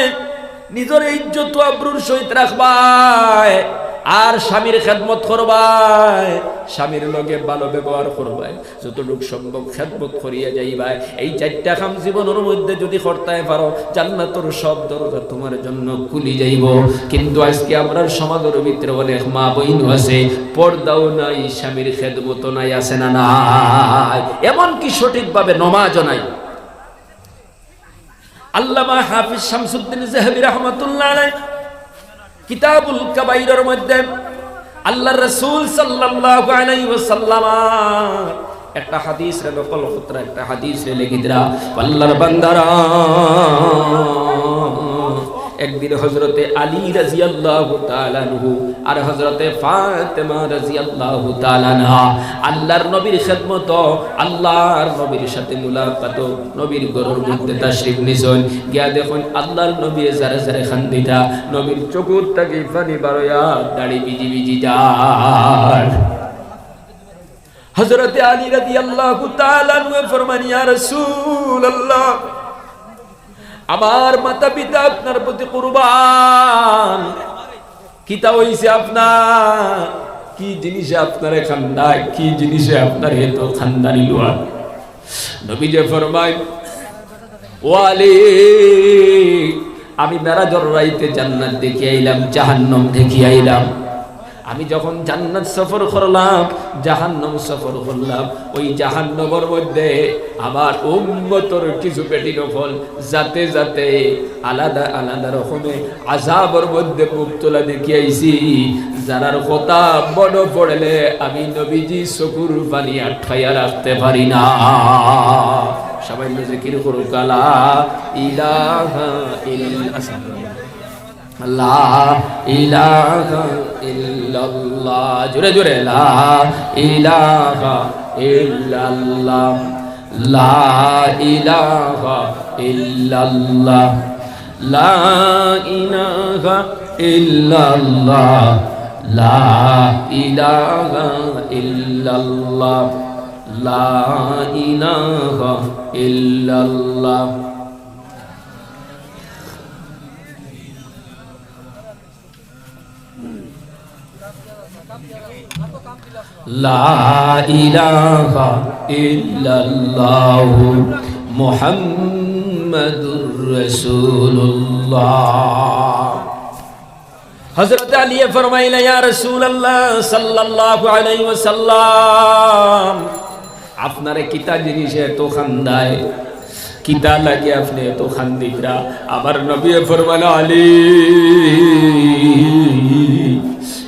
নিজের ইজ্জত আবরুর সহিত রাখবাই আর স্বামীর খেদমত করবাই, স্বামীর লগে ভালো ব্যবহার করবাই, যতটুকু সম্ভব খেদমত করিয়া যাইবাই। এই 4টা কাম জীবনের মধ্যে যদি করতে পারো, জান্নাতের সব দরজা তোমার জন্য খুলি যাইব। কিন্তু আজকে আমরা সমাজের ভিতরে অনেক মা বইন আছে, পর্দাও নাই, স্বামীর খেদমত নাই, আছে না নাই? এমনকি সঠিকভাবে নমাজও নাই। আল্লামা হাফিজ শামসুদ্দিন যাহাবী রাহমাতুল্লাহ আলাইহি কিতাবুল কাবাইরের মধ্যে আল্লাহর রাসূল সাল্লাল্লাহু আলাইহি ওয়াসাল্লাম একটা হাদিস রে নকল করতে, একটা হাদিস রে লিখিতরা, আল্লাহর বান্দারা একদিন হযরতে আলী রাদিয়াল্লাহু তাআলা আনহু আর হযরতে ফাতেমা রাদিয়াল্লাহু তাআলা আনহা আল্লাহর নবীর খিদমত, আল্লাহর নবীর সাথে মুলাকাত, নবীর ঘরের মধ্যে তাশরীফ নিছেন। গিয়া দেখুন আল্লাহর নবী জারে জারে খান্দিতা, নবীর চোখের থেকে পানি বারয়া, দাড়ি ভিজি ভিজি যায়। হযরতে আলী রাদিয়াল্লাহু তাআলা আনহু ফরমান, ইয়া রাসূলুল্লাহ, আমার মাতা পিতা আপনার প্রতি কুরবান, কিতা হইছে আপনার, কি জিনিসে আপনারে খান্দায়, কি জিনিসে আপনার এত খান্দানি লোয়া? নবী যে ফরমায়, ও আলী, আমি মেরাজের রাইতে জান্নাত দেখি আইলাম, জাহান্নাম দেখি আইলাম। আমি যখন জান্নাত সফর করলাম, জাহান্নাম সফর করলাম, ওই জাহান্নামের মধ্যে আমার উম্মতর কিছু পেটি নফল যাতে যাতে আলাদা আলাদা রকমে আযাবের মধ্যে মুবতলা দেখিয়েছি, যারার কথা মনে পড়লে আমি নবীজি চকুর পানি আটকাইয়া রাখতে পারি না। সবাই জিকির করুক, লা ইলাহা ইল্লাল্লাহ, লা ইলাহা ইল্লাল্লাহ, জোরে জোরে, লা ইলাহা ইল্লাল্লাহ, লা ইলাহা ইল্লাল্লাহ, লা ইলাহা ইল্লাল্লাহ, লা ইলাহা ইল্লাল্লাহ, লা ইলাহা ইল্লাল্লাহ। লা ইলাহা ইল্লাল্লাহু মুহাম্মাদুর রাসূলুল্লাহ। হযরত আলী ফরমাইলেন, ইয়া রাসূলুল্লাহ সাল্লাল্লাহু আলাইহি ওয়াসাল্লাম, আপনারে কিতা জিনিসে তো খান্দায়, কিতা লাগে আপনি তো খান্দিকরা? আমার নবী ফরমাইলেন, আলী,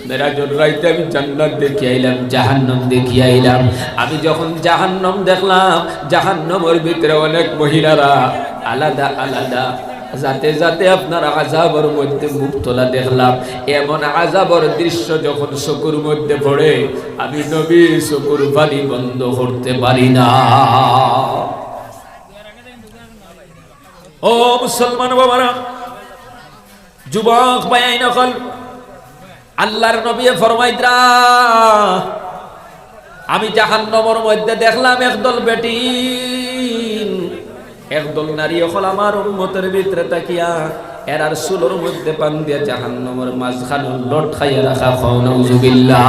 মেরাজের রাইতে আমি জান্নাত দেখি আইলাম, জাহান্নাম দেখি আইলাম। আমি যখন জাহান্নাম দেখলাম, জাহান্নামের ভিতরে অনেক মহিলারা আলাদা আলাদা যাতে যাতে আপনার আযাবের মধ্যে মুবতলা দেখলাম। এমন আযাবের দৃশ্য যখন চকুর মধ্যে পড়ে, আমি নবীর চকুর পানি বন্ধ করতে পারি না। ও মুসলমান বাবারা, যুবক ভাই নকল, আল্লাহর নবী ফরমাইতরা, আমি জাহান্নামের মধ্যে দেখলাম একদল বেটি, একদল নারী হল আমার উম্মতের ভিতরে তাকিয়া এরার চুলোর মধ্যে পান দিয়া জাহান্নামের মাঝখানে লট খাইয়া রাখা, খাও নাউযুবিল্লাহ।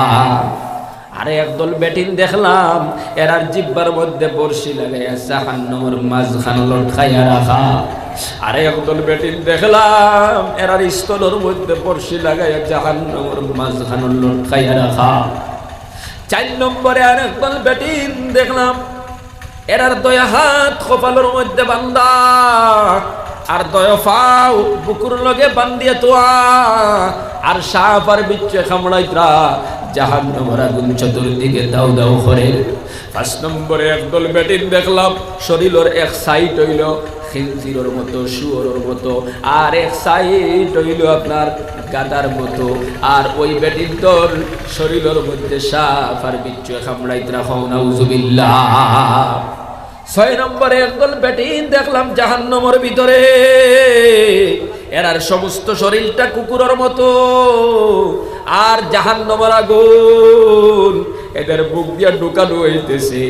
আরে একদল বেটিন দেখলাম এরার জিহ্বার মধ্যে বর্ষি লাগাইয়া জাহান্নামের মাঝখানে লট খাইয়া রাখা। আরে একদল বেটিন দেখলাম এরার স্থলের মধ্যে বর্ষি লাগাইয়া জাহান্নামের মাঝখানে লট খাইয়া রাখা। 4 নম্বরে আর একদল বেটিন দেখলাম এরার দয়া হাত কপালের মধ্যে বান্ধা, আর দয়া পাও বুকুর লগে বান্ধিয়া তোয়া, আর সাপ আর বিচ্ছে কামড়াইতরা, জাহান্নামের আগুন চতুর্দিকে দাউ দাউ করে। 5 নম্বরে একদল বেটিন দেখলাম শরীরের এক সাইড হইল খিনজিরের মতো, শুয়োরের মতো, আর এক সাইড হইল আপনার গাদার মতো, আর ওই বেটির তোর শরীরের মধ্যে সাপ আর বিচ্ছু কামড়াইতরা, খাও নাউযুবিল্লাহ। 6 নম্বরে একদল বেটিন দেখলাম জাহান্নামের ভিতরে, এরার সমস্ত শরীরটা কুকুরের মতো, আর জাহান্নামের আগুন এদের বুক দিয়া ঢুকানো হইতেছে,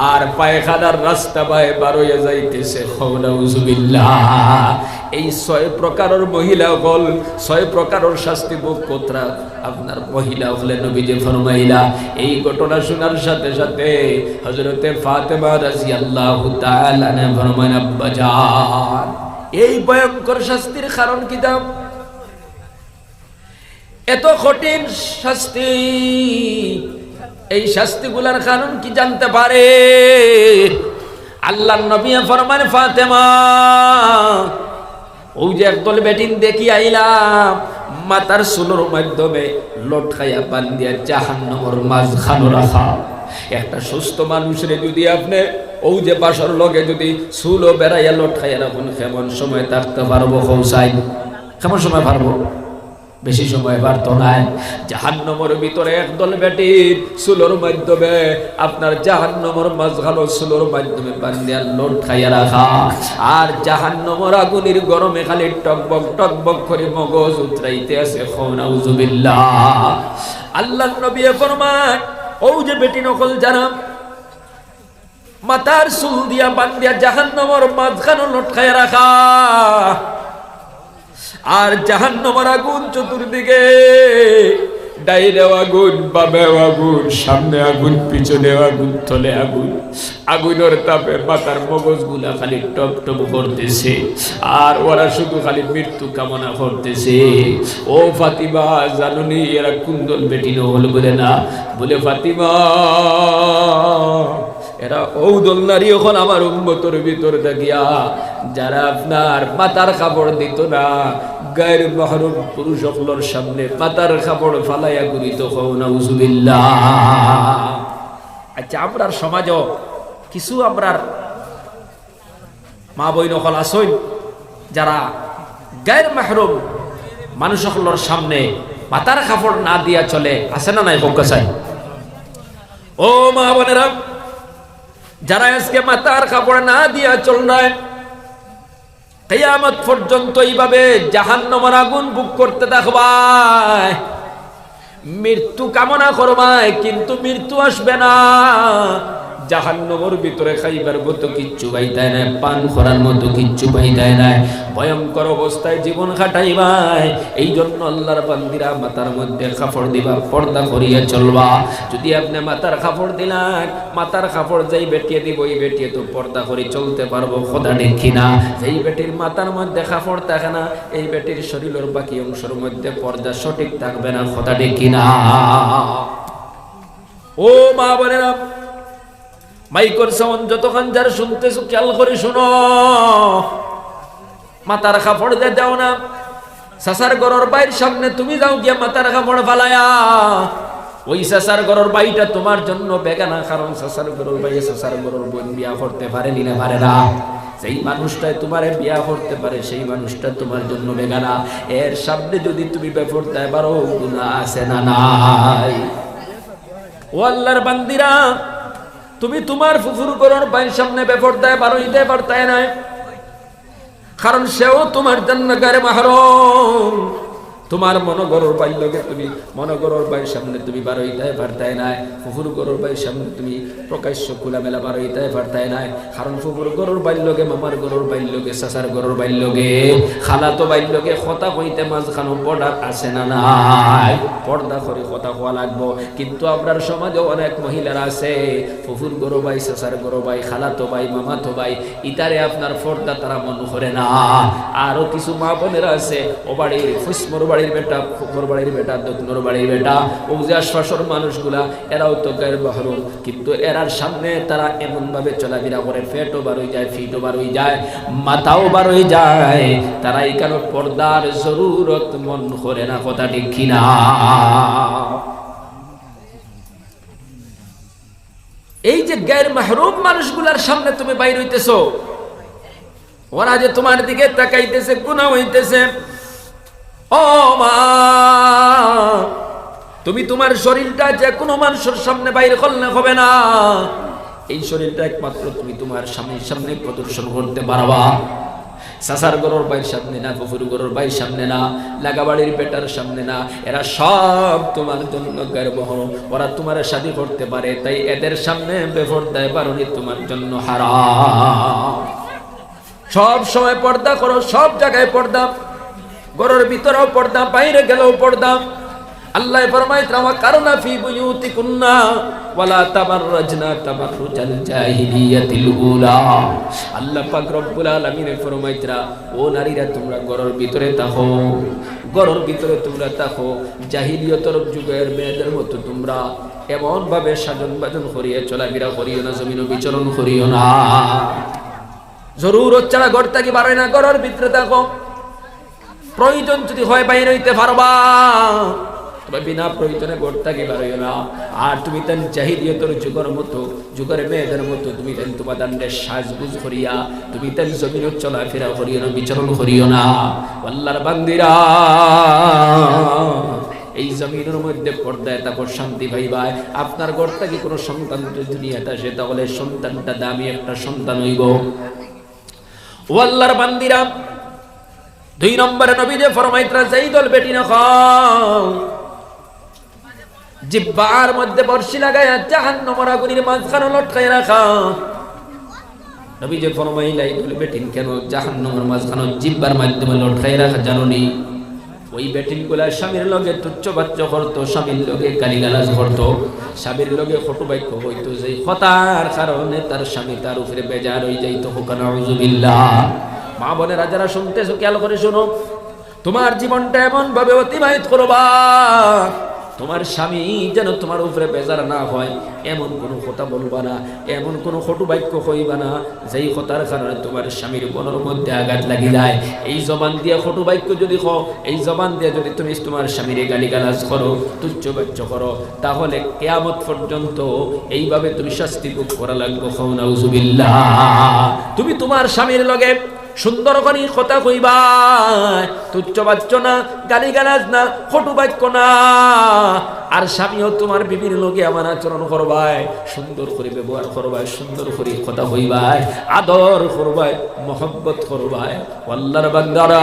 আর পায়খানার রাস্তা বায়ে বার হইয়া যাইতেছে, খাও নাউযুবিল্লাহ। এই 6 প্রকারের মহিলা হল 6 প্রকারের শাস্তি ভোগ করতে আপনার মহিলা হলে নবীজি ফরমাইলা। এই ঘটনা শোনার সাথে সাথে হযরতে ফাতেমা রাদিয়াল্লাহু তাআলা আনহা ফরমান, আব্বা জান এই ভয়ঙ্কর শাস্তির কারণ কি দাম? এত কঠিন শাস্তি, এই শাস্তিগুলার কারণ কি জানতে পারে? আল্লাহর নবী ফরমান, ফাতেমা ওই যে একদল বেটিন দেখি আইলাম মাথার চুলের মাধ্যমে লটকাইয়া বান্ধিয়া জাহান্নামের মাঝখানে রাখা। একটা সুস্থ মানুষের যদি আপনি ওই যে বাসর লগে যদি চুলও বেড়াইয়া লটকাইয়া রাখুন, কেমন সময় থাকতে পারবো? খৌসাই কেমন সময় পারবো? বেশি সময় পারতো নাই। জাহান্নামের ভিতরে একদল বেটির চুলোর মাধ্যমে আপনার জাহান্নামের মাঝখানো চুলোর মাধ্যমে বান্ধিয়া লটকাইয়া রাখা। আর জাহান্নামের আগুনের গরমে খালি টকবক টকবক করে মগজ উতরাইতে আছে। নাউযুবিল্লাহ। আল্লাহর নবী ফরমান, ও যে বেটি নকল জানাম মাথার চুল দিয়া বান্ধিয়া জাহান্নামের মাঝখানো লটকাইয়া রাখা। আর জাহান্নামের আগুন চতুর্দিকে, ডাইরেও আগুন, বামেও আগুন, সামনে আগুন, পিছনে আগুন, তলে আগুন। আগুনের তাপে মাথার মগজগুলা খালি টপ টপ করতেছে। আর ওরা শুধু খালি মৃত্যু কামনা করতেছে। ও ফাতিমা জানুনি এরা কুন্দল বেটি নহল বলে না, বলে ফাতিমা এরা ঔদল নারী এখন আমার উম্মতের ভিতর দেখিয়া যারা আপনার মাথার কাপড় দিত না, গায়ের মাহরুম পুরুষ সকলের সামনে মাথার কাপড় ফালাইয়া ঘুরিত। নাউযুবিল্লাহ। আচ্ছা, আমরার সমাজও কিছু আমরার মা বই নকল আসইন যারা গায়ের মাহরুম মানুষ সকলের সামনে মাথার কাপড় না দিয়া চলে, আছে না নাই? ফোকাসাই ও মা বোনেরা, যারা আজকে মাথার কাপড় না দিয়া চল নাই, কিয়ামত পর্যন্ত এইভাবে জাহান্নামের আগুন বুক করতে থাকবাই, মৃত্যু কামনা করবাই, কিন্তু মৃত্যু আসবে না। জাহান্নামের ভিতরে খাইবার মতো কিচ্ছু পাইতাই নাই, পান করার মতো কিচ্ছু পাইতাই নাই, ভয়ঙ্কর অবস্থায় জীবন কাটাইবাই। এই জন্য আল্লাহর বান্দিরা মাথার মধ্যে কাপড় দিবা, পর্দা করিয়া চলবা। যদি আপনি মাথার কাপড় দিলেন, মাথার কাপড় যেই বেটিয়ে দিব এই বেটিয়ে তো পর্দা করে চলতে পারবো, খোদা দেখি না। যেই বেটির মাথার মধ্যে কাপড় থাকে না, এই বেটির শরীরের বাকি অংশের মধ্যে পর্দা সঠিক থাকবে না, খোদা দেখি না। ও মা বোনেরা, মাইকর সাউন্ড যতক্ষণ যারা শুনতেছো খেয়াল করে শুনো। মাথার কাপড় দিয়ে দাও না, সাসার গরর বাইর সামনে তুমি যাও গিয়া মাথার কাপড় ফালায়া, ওই সাসার গরর বাইটা তোমার জন্য বেগানা। কারণ সাসার গরর বাই সাসার গরর বোন বিয়া করতে পারে নিলে পারে না। যেই মানুষটাই তোমারে বিয়া করতে পারে সেই মানুষটা তোমার জন্য বেগানা। এর সামনে যদি তুমি বেপরদায় পারো, গুনাহ আছে না নাই? ও আল্লাহর বান্দিরা, তুমি তোমার ফুফুর গরর বাইর সামনে বেপরদায় পারো ইতে পারতায় নাই, কারণ সেও তোমার জন্য গায়ে মাহরুম। তোমার মনগরর বাইর লগে তুমি মনগরর বাইর সামনে তুমি বারো ইতায় পারতায় নাই, ফুফুর গরর বাইর সামনে তুমি প্রকাশ্য খোলামেলা বারো ইতায় পারতায় নাই। কারণ ফুফুর গরর বাইর লগে, মামার গরর বাইর লগে, চাচার গরর বাইর লগে, খালাতো বাইর লগে কথা কইতে মাঝখানো পর্দা আছে না নাই? পর্দা করে কথা কোয়া লাগবো। কিন্তু আপনার সমাজে অনেক মহিলারা আছে, ফুফুর গরু ভাই, চাচার গরু ভাই, খালাতো ভাই, মামাতো ভাই, ইতারে আপনার পর্দা তারা মন করে না। আরো কিছু মা বোনেরা আছে, ও বাড়ির ফুসমর বাড়ির বেটা, ফুকর বাড়ির বেটা, দক্ষিণর বাড়ির বেটা, ও যে আশপাশের মানুষগুলা এরাও তো গায়ের বাহরুম, কিন্তু এরার সামনে তারা এমন ভাবে চলাফেরা করে, পেটও বার হয়ে যায়, ফিটও বার হয়ে যায়, মাথাও বার হয়ে যায়, তারা এখানে পর্দার জরুরত মন করে না, কথা ঠিক কিনা? এই যে গায়ের মাহরুম মানুষগুলার সামনে তুমি বাইর হইতেছো, ওরা যে তোমার দিকে তাকাইতেছে, গুনাহ হইতেছে। ও মা, তুমি তোমার শরীরটা যে কোনো মানুষের সামনে বাইরে করলে হবে না। এই শরীরটা একমাত্র তুমি তোমার স্বামীর সামনে প্রদর্শন করতে পারবা। চাচার গরুর বাইর সামনে না, ফুফুর গরুর বাইর সামনে না, লাগাবাড়ির বেটার সামনে না, এরা সব তোমার জন্য গর্বহর। ওরা তোমার শাদী করতে পারে, তাই এদের সামনে বেপরদায় বারণী তোমার জন্য হারাম। সব সময় পর্দা করো, সব জায়গায় পর্দা, ঘরের ভিতরেও পর্দা, বাইরে গেলেও পর্দা। আল্লাহ ফরমায় তাওয়া কারনা ফি বুয়ুতিকুন্না ওয়ালা তাবাররাজনা তাবাররুজাল জাহিলিয়াতিল উলা। আল্লাহ পাক রব্বুল আলামিন ফরমায় ও নারীরা তোমরা ঘরের ভিতরে থাকো, ঘরের ভিতরে তোমরা থাকো, জাহিলিয়তের যুগের মেয়েদের মতো তোমরা এমন ভাবে সাজন বাজন করিয়ে চলাফেরা করিও না, জমিন বিচরণ করিও না। জরুরত ছাড়া ঘর থেকে বার হয় না, ঘরের ভিতরে থাকো। প্রয়োজন যদি হয় বাইরে হইতে পারবা, তবে বিনা প্রয়োজনে ঘর থেকে বার হইও না। আর তুমি তেন জাহিলিয়তের যুগের মতো, যুগের মেয়েদের মতো তুমি তেন তোমাদের সাজগুজ করিয়া তুমি তেন জমিন চলাফেরা করিও না, বিচরণ করিও না। আল্লাহর বান্দিরা, এই জমিনের মধ্যে পর্দায় তারপর শান্তি পাইবাই। আপনার ঘর থেকে কোনো সন্তান দুনিয়াতে আসে, তাহলে সন্তানটা দামি একটা সন্তান হইব। ও আল্লাহর বান্দিরা, 2 নম্বরে নবী যে ফরমাইতরা যাইদল বেটি না খাও, জিহ্বার মধ্যে বর্ষি লাগায়া জাহান্নামের আগুনের মাঝখানে লটকায় রাখা। নবী যে ফরমাইলাই দল বেটিন কেন জাহান্নামের মাঝখানে জিহ্বার মাধ্যমে লটকায় রাখা জানোনি? ওই বেটিনগুলা স্বামীর লগে তুচ্ছ বাচ্চ করতো, স্বামীর লগে গালিগালাজ করতো, স্বামীর লগে কটু বাক্য হইতো, যে হতার কারণে তার স্বামী তার উপরে বেজার হয়ে যাইতো। নাউযুবিল্লাহ। মা বোনেরা যারা শুনতেছো খেয়াল করে শোনো, তোমার জীবনটা এমন ভাবে অতিবাহিত করবা তোমার স্বামী যেন তোমার উপরে বেজার না হয়, এমন কোনো কথা বলবা না, এমন কোনো কটু বাক্য কইবা না যেই কথার কারণে তোমার স্বামীর মনের মধ্যে আঘাত লাগি যায়। এই জবান দিয়ে কটু বাক্য যদি কও, এই জবান দিয়ে যদি তুমি তোমার স্বামীর গালিগালাজ করো, তুচ্ছ বাচ্য করো, তাহলে কিয়ামত পর্যন্ত এইভাবে তুমি শাস্তি ভোগ করা লাগবে। নাউযুবিল্লাহ। তুমি তোমার স্বামীর লগে সুন্দর করে কথা কইবা, তুচ্ছ বাচ্চ না, গালিগালাজ না, কটু বাক্য না। আর স্বামীও তোমার বিবির লগে আমার আচরণ করবাই, সুন্দর করে ব্যবহার করবাই, সুন্দর করে কথা কইবাই, আদর করবাই, মহব্বত করবাই। আল্লাহর বান্দারা,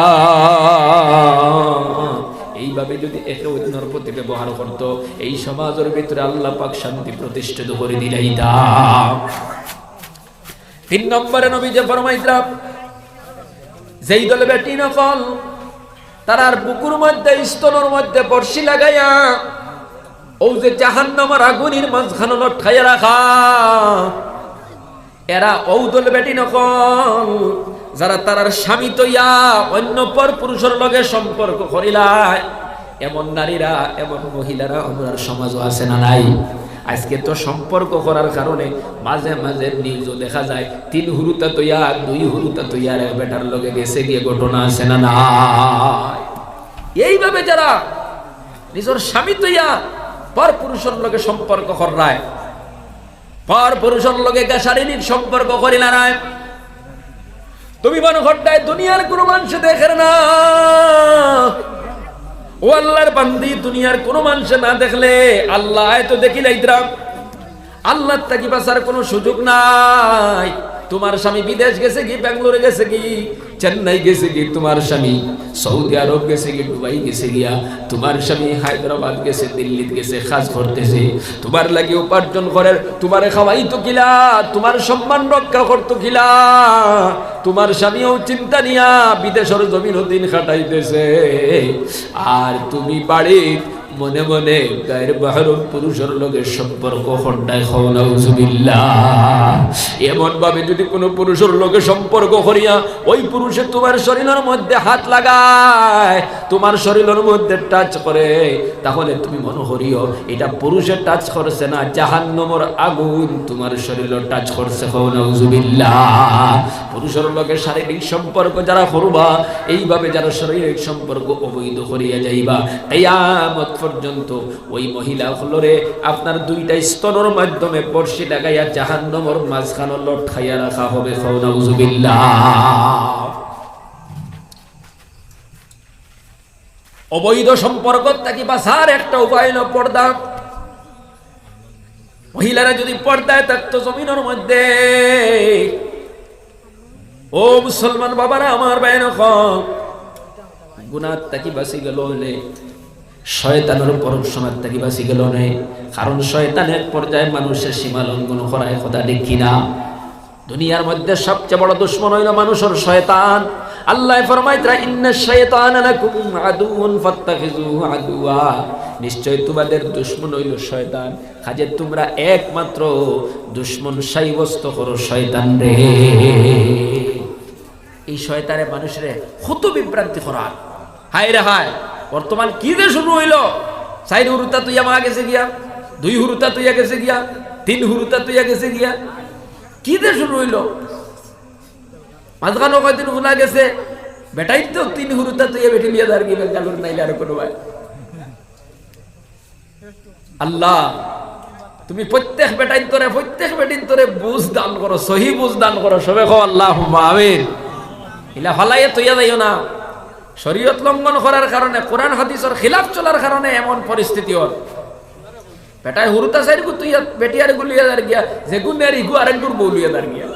এইভাবে যদি একে অন্যের প্রতি ব্যবহার করতো, এই সমাজের ভিতরে আল্লাহ পাক শান্তি প্রতিষ্ঠিত করে দিলাইতাম। 3 নম্বরে নবী যে ফরমাইতরা যেই দলে বেটি নকল তারার বুকুর মধ্যে স্তনের মধ্যে বর্ষি লাগাইয়া ও যে জাহান্নামের আগুনের মাঝখানে লটকাইয়া রাখা, এরা ও দলে বেটি নকল যারা তারার স্বামী তৈয়া অন্য পর পুরুষের লগে সম্পর্ক করিলায়। এমন নারীরা, এমন মহিলারা আমার সমাজও আছে না নাই? আজকে তো সম্পর্ক করার কারণে মাঝে মাঝে নিউজও দেখা যায় 3 হুরুতা তৈয়া 2 হুরুতা তৈয়ার এক বেটার লগে গেছে গিয়ে ঘটনা আছে না নাই? এইভাবে যারা নিজের স্বামী তৈয়া পর পুরুষের লগে সম্পর্ক করায়, পর পুরুষের লগে শারীরিক সম্পর্ক করিলা নাই, তুমি মনে ঘটায় দুনিয়ার কোনো মানুষ দেখে না। ও আল্লাহর বান্দি, দুনিয়ার কোন মানুষ না দেখলে আল্লাহ তো দেখিলাইতরাম। আল্লাহ তাকি বাঁচার কোনো সুযোগ নাই। তোমার স্বামী বিদেশ গেছে কি, বেঙ্গালোরে গেছে কি, চেন্নাই গেছে কি, তোমার স্বামী সৌদি আরব গেছে কি, দুবাই গেছে গিয়া, তোমার স্বামী হায়দ্রাবাদ গেছে, দিল্লি গেছে, কাজ করতেছে, তোমার লাগে উপার্জন করার, তোমারে খাওয়াইতো কিলা, তোমার সম্মান রক্ষা করতো কিলা, তোমার স্বামীও চিন্তা নিয়া বিদেশের জমিন দিন খাটাইতেছে, আর তুমি বাড়ি মনে মনে গায়ের বাহরুম পুরুষের লগে সম্পর্ক হন্ডায় খাও। নাউযুবিল্লাহ। এমন ভাবে যদি কোনো পুরুষের লগে সম্পর্ক করিয়া ওই পুরুষে তোমার শরীরের মধ্যে হাত লাগায়, তোমার শরীরের মধ্যে টাচ করে, তাহলে তুমি মনে করিও এটা পুরুষের টাচ করছে না, জাহান্নামের আগুন তোমার শরীরে টাচ করছে। খাও। নাউযুবিল্লাহ। পুরুষের লগে শারীরিক সম্পর্ক যারা করবা, এইভাবে যারা শারীরিক সম্পর্ক অবৈধ করিয়া যাইবা, কিয়ামত পর্যন্ত ওই মহিলা হলরে আপনার 2টা স্তনের মাধ্যমে বর্ষি লাগাইয়া জাহান্নামের মাঝখানে লটকাইয়া রাখা হবে। খাও। নাউযুবিল্লাহ। অবৈধ সম্পর্ক থেকে বাঁচার একটা উপায় হলো পর্দা। মহিলারা যদি পর্দায় থাকতো জমিনের মধ্যে, ও মুসলমান বাবারা আমার বাইন, গুনাহ থেকে বাঁচি গেল, শয়তানের পরক্ষণার থেকে বাঁচি গেল না। কারণ শয়তান এক পর্যায়ে মানুষের সীমা লঙ্ঘন করায়, কথা দেখি না। দুনিয়ার মধ্যে সবচেয়ে বড় দুশমন হইল মানুষের শয়তান। আল্লাহ ফরমাইতরা ইন্নাশ শাইতানা লাকুম আদুউন ফাত্তাখিযুহু আদুয়া, নিশ্চয় তোমাদের দুশমন হইল শয়তান, কাজে তোমরা একমাত্র দুশমন সাব্যস্ত করো শয়তান রে। এই শয়তানে মানুষের কত বিভ্রান্তি করার, হায় রে হায়। বর্তমান কি যে শুরু হইল, 4 হুরুতা তুইয়া মা গেছে গিয়া, 2 হুরুতা তুইয়া গেছে গিয়া, 3 হুরুতা তুইয়া গেছে গিয়া, কি যে শুরু হইল। মাঝখানে কয়দিন শোনা গেছে বেটাই তো 3 হুরুতা তুইয়া বেটি লিয়া দাঁড় গিয়ে গালুর নাইলে আর কোনো ভাই। আল্লাহ তুমি প্রত্যেক বেটাইন তোরে, প্রত্যেক বেটিন তোরে বুঝ দান করো, সহি বুঝ দান করো। সবে কও আল্লাহুম্মা আমিন। ইলা ফালাইয়া তৈয়া যাইও না, শরীয়ত লঙ্ঘন করার কারণে, কোরআন হাদিসের খিলাফ চলার কারণে এমন পরিস্থিতি হল। বেটায় হুরুতা সাইড গু তুইয়া বেটি আর গুলিয়া দাঁড় গিয়া, যে গুণের ইগু আর একটুর বউলিয়া দাঁড় গিয়া,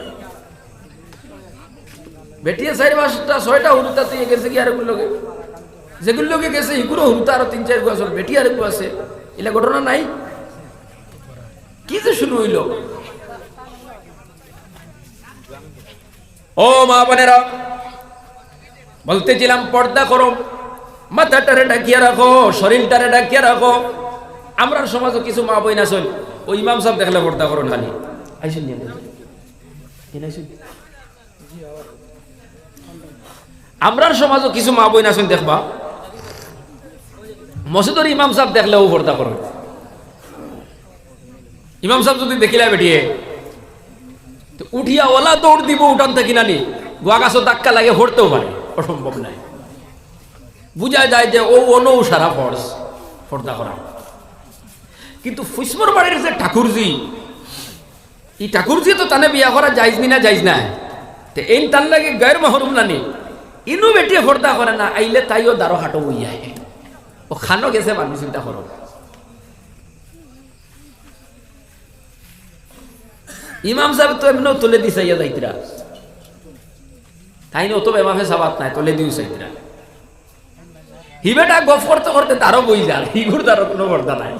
বেটিয়া 4-5টা 6টা হুরুতা তুইয়া গেছে গিয়া আর গুলোকে, যেগুলোকে গেছে ইগুরো হুরুতা আরো 3-4 গু আসল, বেটি আর গু আছে। এলা ঘটনা নাই? কি যে শুরু হইল। ও মা বোনেরা, বলতেছিলাম পর্দা করো, মাথাটারে ডাকিয়ে রাখো, শরীরটারে ডাকিয়ে রাখো। আমরা সমাজে কিছু মা বই না চল, ওই ইমাম সাহেব দেখলে পর্দা করো খালি আইসুন নিয়ে আমরার সমাজও কিছু মা বই না শুন দেখবা, মসজিদের ইমাম সাহেব দেখলেও পর্দা করো। ইমাম সাহেব যদি দেখিলা বেটিয়ে তো উঠিয়া ওলা দৌড় দিব উঠান থাকি নানি, গোয়া গাছও ধাক্কা লাগে ভরতেও পারে, অসম্ভব নাই। বুঝা যায় যে ও অনৌ সারা ফর্স পর্দা করা। কিন্তু ফুসমর বাড়ির যে ঠাকুরজি, এই ঠাকুরজি তো তানে বিয়া করা যাইজ নি না যাইজ না, তো এই তার লাগে গায়ের মাহরুম নানি, ইনু বেটিয়ে পর্দা করে না, আইলে তাইও দারো হাটো বইয়ায়, ও খানো গেছে মানুষ চিন্তা করো। ইমাম সাহেব তো এমনিও তুলে দিছে ইয়া যাইতরা, তাই নো তো বেমাফে সাবাত নাই, তুলে দিও সাইতরা। হিবেটা গফ করতে করতে তারও বই যান, হিগুর তারও কোনো পর্দা নাই।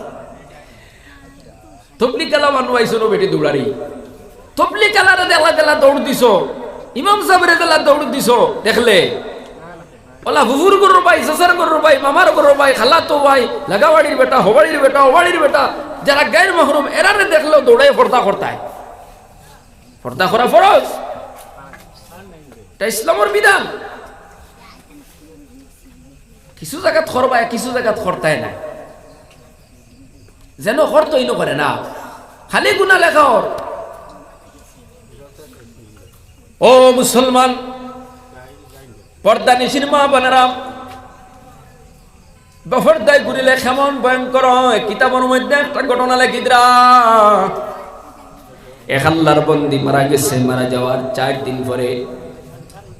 তবলি কালা মানুষ আইসো নো বেটি দৌড়ারি, তবলি কালারে দেলা দেলা দৌড় দিছ, ইমাম সাহেবের দেলা দৌড় দিছ, দেখলে ওলা হুজুর গরুর ভাই, সাসার গরুর ভাই, মামার গরুর ভাই, খালাতো ভাই, লাগাবাড়ির বেটা, হবাড়ির বেটা, ওবাড়ির বেটা, যারা গায়ের মাহরুম এরারে দেখলেও দৌড়াই পর্দা করতায়। পর্দা করা ফরজ, এটা ইসলামের বিধান। কিছু জায়গাত করবা, কিছু জায়গাত করতায় না, যেন করতই ন করে না, খালি গুনাহ লেখা ওর। ও মুসলমান, পর্দা নিশির মা বোনেরা, বেপরদায় ঘুরিলে কেমন ভয়ঙ্কর হয়। কিতাবের মধ্যে একটা ঘটনা লেখিদরা, এক আল্লাহর বন্দী মারা গেছে, মারা যাওয়ার 4 দিন পরে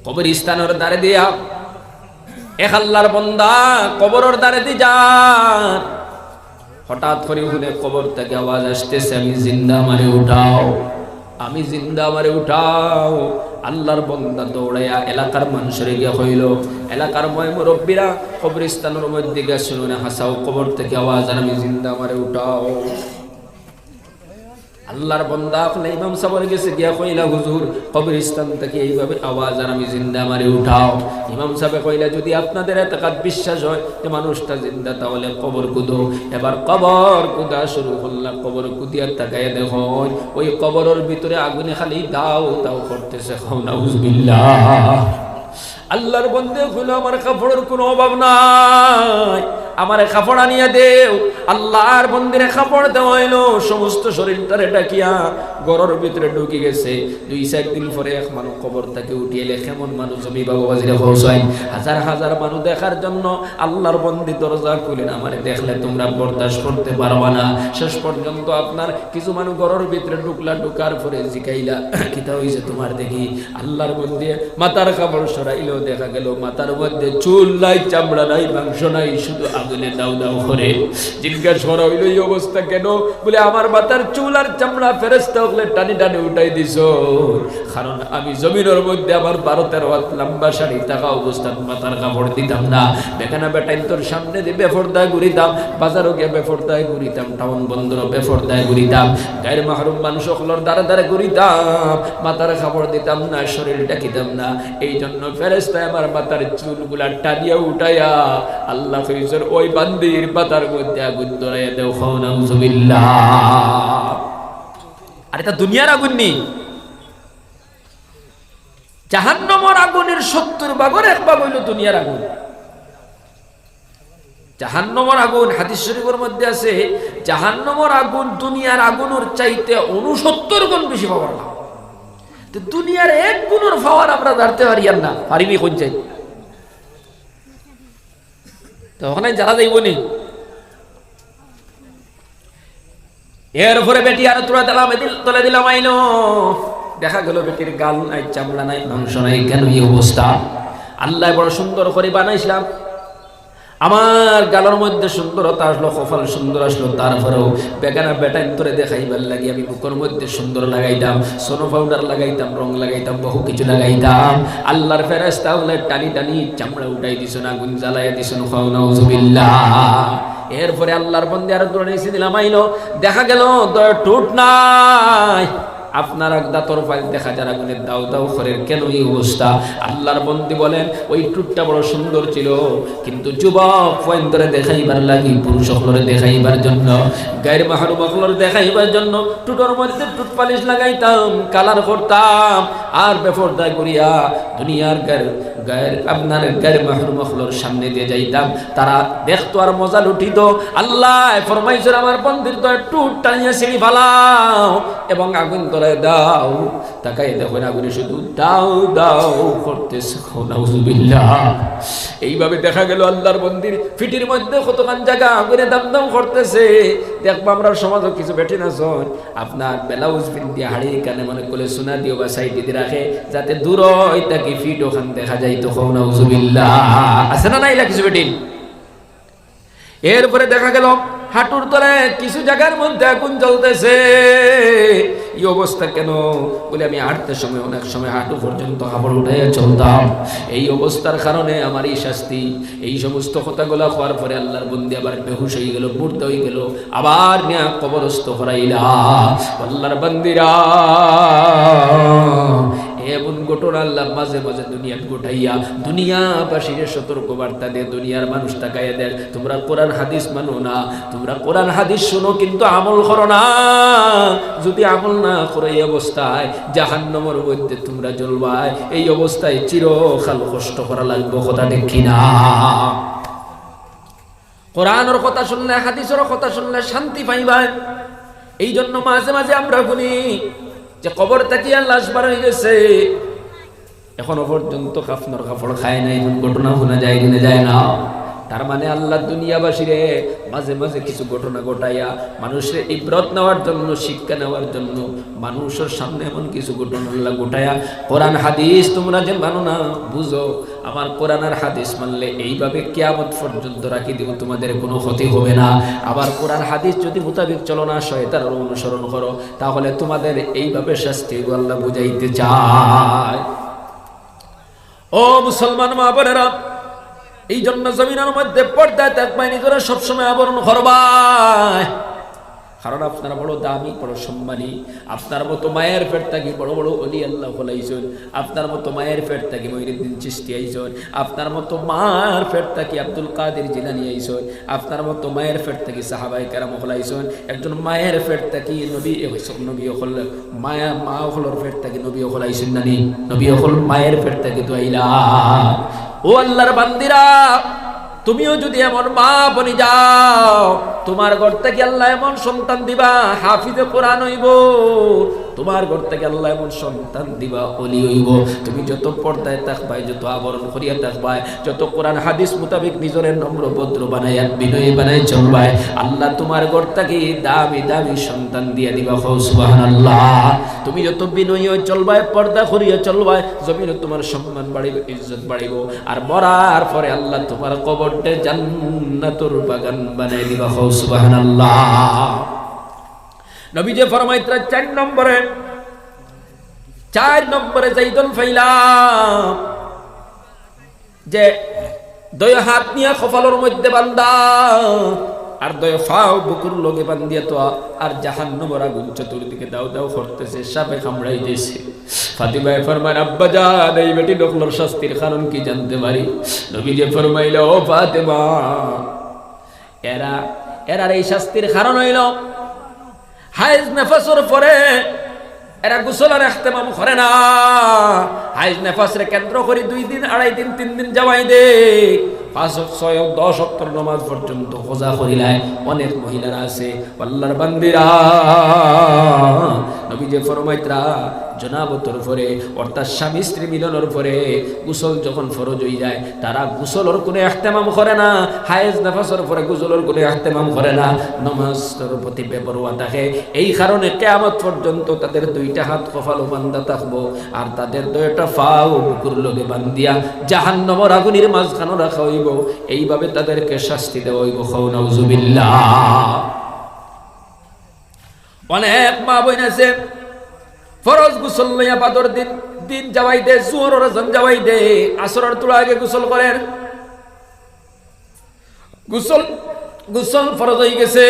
কবরস্থানের দ্বারে দিয়া এক আল্লাহর বন্দা কবরের দ্বারে দিয়ে যান। হঠাৎ করে শুনে কবর থেকে আওয়াজ আসতেছে, আমি জিন্দা, আমারে উঠাও, আমি জিন্দা, আমারে উঠাও। আল্লাহর বন্দা দৌড়াইয়া এলাকার মানুষের গিয়া কইল, এলাকার মুরব্বীরা কবরস্থানের মধ্যে গিয়া শুনে হাসাও, কবর থেকে আওয়াজ, আর আমি জিন্দা, আমারে উঠাও। আল্লাহর বন্দা আপনি ইমাম সাহেবের গেছে গিয়া কইলা, হুজুর কবরস্থান থেকে এইভাবে আওয়াজ, আর আমি জিন্দা, আমারে উঠাও। ইমাম সাহেব কইলা, যদি আপনাদের এতকাত বিশ্বাস হয় যে মানুষটা জিন্দা, তাহলে কবর কুদো। এবার কবর কুদা শুরু করলাম, কবর কুদিয়ার তাকায় দেখো ওই কবরের ভিতরে আগুনে খালি দাও দাও করতেছে, নাউজুবিল্লাহ। আল্লাহর বন্দে কইল, আমার কাপড়ের কোনো অভাব নাই, আমারে কাপড় আনিয়া দেও। আল্লাহর বন্দিরে কাপড় দেওয়া হইলো, সমস্ত শরীরটারে ডাকিয়া গরর ভিতরে ঢুকে গেছে। 2-4 দিন পরে এক মানুষ কবর থেকে উঠিয়ে এলে, কেমন মানুষ আমি বাবাজিরে পৌঁছাই, হাজার হাজার মানুষ দেখার জন্য আল্লাহর বন্দি দরজা খুলেন, আমারে দেখলে তোমরা বরদাস্ত করতে পারবা না। শেষ পর্যন্ত আপনার কিছু মানুষ গরর ভিতরে ঢুকলা, ঢুকার পরে জিকাইলা, কিতা হইছে তোমার দেখি? আল্লাহর বন্দি মাথার কাপড় সরাইলো, দেখা গেল মাথার মধ্যে চুল নাই, চামড়া নাই, মাংস নাই, শুধু আগুনে দাউ দাউ করে। জিজ্ঞাসা করা হইল এই অবস্থা কেন? বলে আমার মাথার চুল আর চামড়া ফেরেশতা হলে টানি টানি উঠাই দিছো, কারণ আমি জমিনের মধ্যে আমার 12-13 হাত লম্বা শাড়ি থাকা অবস্থান মাথার কাপড় দিতাম না। বেখানা বেটাইন তোর সামনে দিয়ে বেফরদায় ঘুরিতাম, বাজারও গিয়ে বেফরদায় ঘুরিতাম, টাউন বন্দর বেফরদায় ঘুরিতাম, গায়ের মাহরুম মানুষ সকলের দ্বারা দ্বারা ঘুরিতাম, মাথার কাপড় দিতাম না, শরীর ঢাকিতাম না। এই জন্য ফেরেশতা আমার মাথার চুলগুলা টানিয়া উঠাইয়া আল্লাহ কইছেন ওই বান্দির মাথার মধ্যে আগুন ধরাইয়া দেও। নাউযুবিল্লাহ। আর এটা দুনিয়ার আগুন নেই, জাহান্নামের আগুনের 70 ভাগের 1 ভাগ হইল দুনিয়ার আগুন। জাহান্নামের আগুন হাদিস শরীফের মধ্যে আছে, জাহান্নামের আগুন দুনিয়ার আগুনের চাইতে 69 গুণ বেশি পাওয়ার না। তো দুনিয়ার 1 গুণের পাওয়ার আমরা ধরতে পারি না, পারিনি কোন চাই তো ওখানে যারা যাইবনি। এরপরে বেটি আর তোরা দিলাম তোলে দিলাম আইলো, দেখা গেল বেটির গাল নাই, চামড়া নাই, মাংস নাই। কেন এই অবস্থা? আল্লাহ বড় সুন্দর করে বানাইছিলাম, আমার গালের মধ্যে সুন্দরতা আসলো, কপাল সুন্দর আসলো, তারপরেও বেগানা বেটাইন তোরে দেখাইবার লাগি আমি বুকের মধ্যে সুন্দর লাগাইতাম, সোনো পাউডার লাগাইতাম, রং লাগাইতাম, বহু কিছু লাগাইতাম। আল্লাহর ফেরেশতা হলে টানি টানি চামড়া উঠাই দিছ না, আগুন জ্বালাইয়া দিছ না। নাউযুবিল্লাহ। এরপরে আল্লাহর বন্দে আর দৌড়ে এসে দিলাম আইলো, দেখা গেল টুট নাই, আপনার দাঁতর ফাইল দেখা যার আগুনের দাউ দাউ করে। কেন এই অবস্থা? আল্লাহর বন্দী বলেন ওই টুটটা বড় সুন্দর ছিল, কিন্তু যুবক পয়েন্টরে দেখাইবার লাগি, পুরুষ সকলরে দেখাইবার জন্য, গায়ের মাহরুম সকলরে দেখাইবার জন্য টুটোর মধ্যে টুট পালিশ লাগাইতাম, কালার করতাম, আর বেপরদায় করিয়া দুনিয়ার গায়ের আপনার গায়ের মাহরুম সকলর সামনে দিয়ে যাইতাম, তারা দেখতো আর মজা লুটিত। আল্লাহ ফরমাইছেন আমার বন্দির তো টুট টানিয়া ছিঁড়ি ফালাও এবং আগুন দাও। তাকাই দেখো আগুনে শুধু দাও দাও করতেছে। নাউযুবিল্লাহ। এইভাবে দেখা গেল আল্লাহর বন্দির ফিটির মধ্যে কতখান জায়গা আগুনে দাম দাম করতেছে। দেখবো আমরা সমাজও কিছু বেঠে না শোন, আপনার ব্লাউজ দিয়ে হাড়ি কানে মনে করে সোনা দিও বা সাইডে দিয়ে রাখে, যাতে দূর হয় তাকে ফিট ওখান দেখা যায়। তো নাউযুবিল্লাহ। আছে না না কিছু বেটিন? এরপরে দেখা গেল হাঁটুর তলে কিছু জায়গার মধ্যে আগুন জ্বলতেছে। এই অবস্থা কেন? বলে আমি হাঁটতে সময় অনেক সময় হাঁটু পর্যন্ত কাপড় উঠাইয়া চলতাম, এই অবস্থার কারণে আমার এই শাস্তি। এই সমস্ত কথাগুলো হওয়ার পরে আল্লাহর বন্দি আবার বেহুশ হয়ে গেল, মুর্দা হয়ে গেল, আবার নিয়ে কবরস্থ করাইলা। আল্লাহর বন্দিরা এমন ঘটনা আল্লাহ মাঝে মাঝে দুনিয়া গোটাইয়া দুনিয়াবাসীর সতর্ক বার্তা দিয়ে দুনিয়ার মানুষ তাকাইয়া দেয়, তোমরা কোরআন হাদিস মানো না, তোমরা কোরআন হাদিস শোনো কিন্তু আমল করো না। যদি আমল না করে এই অবস্থায় জাহান্নামের মধ্যে তোমরা জ্বলবাই, এই অবস্থায় চিরকাল কষ্ট করা লাগবে। কথা দেখি না? কোরআনের কথা শুনলে, হাদিসের কথা শুনলে শান্তি পাইবা। এই জন্য মাঝে মাঝে আমরা শুনি যে কবর থেকে লাশ বার হয়ে গেছে, এখনো পর্যন্ত কাফনের কাপড় খায় নাই, ঘটনা শোনা যায় কিনা যায় না। তার মানে আল্লাহ দুনিয়াবাসীরে মাঝে মাঝে কিছু ঘটনা ঘটাইয়া মানুষের ইবরত নেওয়ার জন্য, শিক্ষা নেওয়ার জন্য মানুষের সামনে এমন কিছু ঘটনা আল্লাহ ঘটাইয়া। কোরআন হাদিস তোমরা যে মানো না, বুঝো আমার কোরআন আর হাদিস মানলে এইভাবে কিয়ামত পর্যন্ত রাখি দিব, তোমাদের কোনো ক্ষতি হবে না। আবার কোরআন হাদিস যদি মোতাবেক চলো না, শয়তানের অনুসরণ করো, তাহলে তোমাদের এইভাবে শাস্তি আল্লাহ বুঝাইতে চায়। ও মুসলমান মা বোনেরা, এই জন্য জমিনের মধ্যে পর্দায় থাকবাই, নিজেরা সবসময় আবরণ করবাই। কারণ আপনারা বড় দামি, বড় সম্মানী। আপনার মতো মায়ের পেট থাকি বড় বড় ওলি আল্লাহ হলাইছেন, আপনার মতো মায়ের পেট থাকি মঈনুদ্দিন চিশতি আইছেন, আপনার মতো মায়ের পেট থাকি আব্দুল কাদের জিলানী আইছেন, আপনার মতো মায়ের পেট থাকি সাহাবায়ে কেরাম হলাইছেন। একজন মায়ের পেট থাকি নবী হইছেন, নবী হল মায়া, মা হলর পেট থাকি নবী হলাইছেন নানি, নবী হল মায়ের পেট থাকি দোয়াইলা। ও আল্লাহর বান্দিরা, তুমিও যদি এমন মা বনি যাও, তোমার ঘর থেকে আল্লাহ এমন সন্তান দিবা, হাফিজে কোরআন হইব, তোমার ঘর থেকে আল্লাহ এমন সন্তান দিবা ওলি হইব। তুমি যত পর্দায় থাকবাই, যত আবরণ করিয়া থাকবাই, যত কোরআন হাদিস মোতাবেক নিজরের নম্র ভদ্র বানাইয়া বিনয়ী বানাই চলবাই, আল্লাহ তোমার ঘর থেকে দামি দামি সন্তান দিয়া দিবা। সুবহানাল্লাহ। তুমি যত বিনয়ী চলবাই, পর্দা করিয়া চলবাই, জমিনে তোমার সম্মান বাড়িব, ইজ্জত বাড়িব। আর মরার পরে আল্লাহ তোমার কবরটা জান্নাতুর বাগান বানাই দিবা। সুবহানাল্লাহ। নবী যে ফরমাইত্রা 4 নম্বরে যাইদুল ফাইলা যে দয় হাত নিয়া কপালের মধ্যে বান্দা আর দয় ফাও বুকুর লগে বান্ধিয়া তো আর জাহান্নামের আগুন চতুর্দিকে দাও দাও করতেছে, সাপে কামড়াইতেছে। ফাতিমা ফরমান আব্বা জান এই বেটি ডকলর শাস্তির কারণ কি জানতে পারি? নবী যে ফরমাইলো ও ফাতিমা এরা এই শাস্তির কারণ হইল হাইজ নেফাসের পরে এরা গোসলের ইহতিমাম করে না। হাইজ নেফাসের কেন্দ্র করে 2 দিন 2.5 দিন 3 দিন যাওয়াই দে 5 6 10 ওয়াক্তের নামাজ পর্যন্ত খোঁজা করিলায় অনেক মহিলারা আছে আল্লাহর বান্দিরা। নবী যে ফরমাইত্রা জনাবতর পরে অর্থাৎ স্বামী স্ত্রী মিলনের পরে গোসল যখন ফরজ হয়ে যায় তারা গোসলের কোনো ইহতিমাম করে না। হায়েজ নেফাসের পরে গোসলের কোনো ইহতিমাম করে না, নামাজের প্রতি বেপরোয়া থাকে। এই কারণে কিয়ামত পর্যন্ত তাদের 2টা হাত কপালে বান্ধা থাকবো আর তাদের 2টা পাও বুকুর লগে বান্ধিয়া জাহান্নামের আগুনের মাঝখানে রাখা হইব। এইভাবে তাদেরকে শাস্তি দেওয়া হইব। নাউজুবিল্লাহ। অনেক মা বোন আছে ফরজ গোসল লইয়া বাদর দিন যাওয়াই দে, জোহরের আজান যাওয়াই দে, আসরের তোলা আগে গোসল করেন। গোসল ফরজ হয়ে গেছে,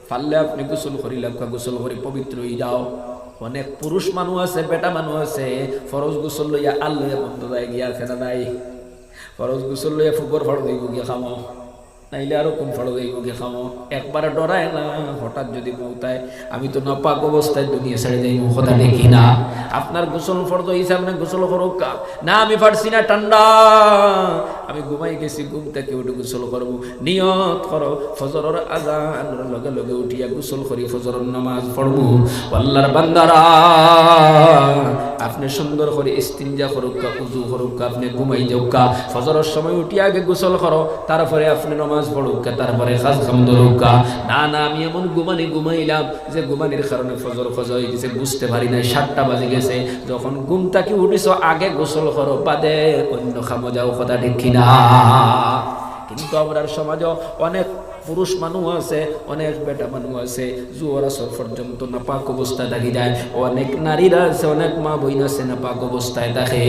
পারলে আপনি গোসল করিলাম, গোসল করি পবিত্র হয়ে যাও। অনেক পুরুষ মানুষ আছে, বেটা মানুষ আছে ফরজ গোসল লইয়া আল্লাহ বন্ধ যায় গিয়া ফেনা নাই। ফরজ গোসল লইয়া ফুকর ফরজ হইব গিয়া খামো, নাইলে আরো কোন ফরজ হইব গিয়া খামো। একবারে ডরায় না হঠাৎ যদি মৌতায় আমি তো নাপাক অবস্থায় দুনিয়া ছেড়ে যাই, কথা দেখি না। আপনার গোসল ফরজ হইছে, আপনি গোসল করো না। আমি পারছি না, ঠান্ডা, আমি ঘুমাই গেছি, ঘুম থেকে উঠে গোসল করবো। নিয়ত করো ফজরের আজানের লগে লগে উঠিয়া গোসল করি ফজরের নামাজ পড়বো। আল্লাহর বান্দারা আপনি সুন্দর করে ইস্তিনজা করুকা, উযু করুকা, আপনি ঘুমাই যাওকা। ফজরের সময় উঠিয়া আগে গোসল করো, তারপরে আপনি নামাজ পড়ুকা, তারপরে কাজ কাম ধরুকা। না আমি এমন ঘুমাইলাম যে ঘুমানির কারণে ফজর হয়ে গেছে, বুঝতে পারি নাই 7টা বাজে গেছে। যখন ঘুম থেকে উঠিস আগে গোসল করো, বাদে অন্য খামো যাও, কথা দেখি না। কিন্তু আমরা সমাজে অনেক পুরুষ মানুষ আছে, অনেক বেটা মানুষ আছে জোহর আসর পর্যন্ত নাপাক অবস্থায় থাকি যায়। অনেক নারীরা আছে, অনেক মা বোন আছে নাপাক অবস্থায় থাকে।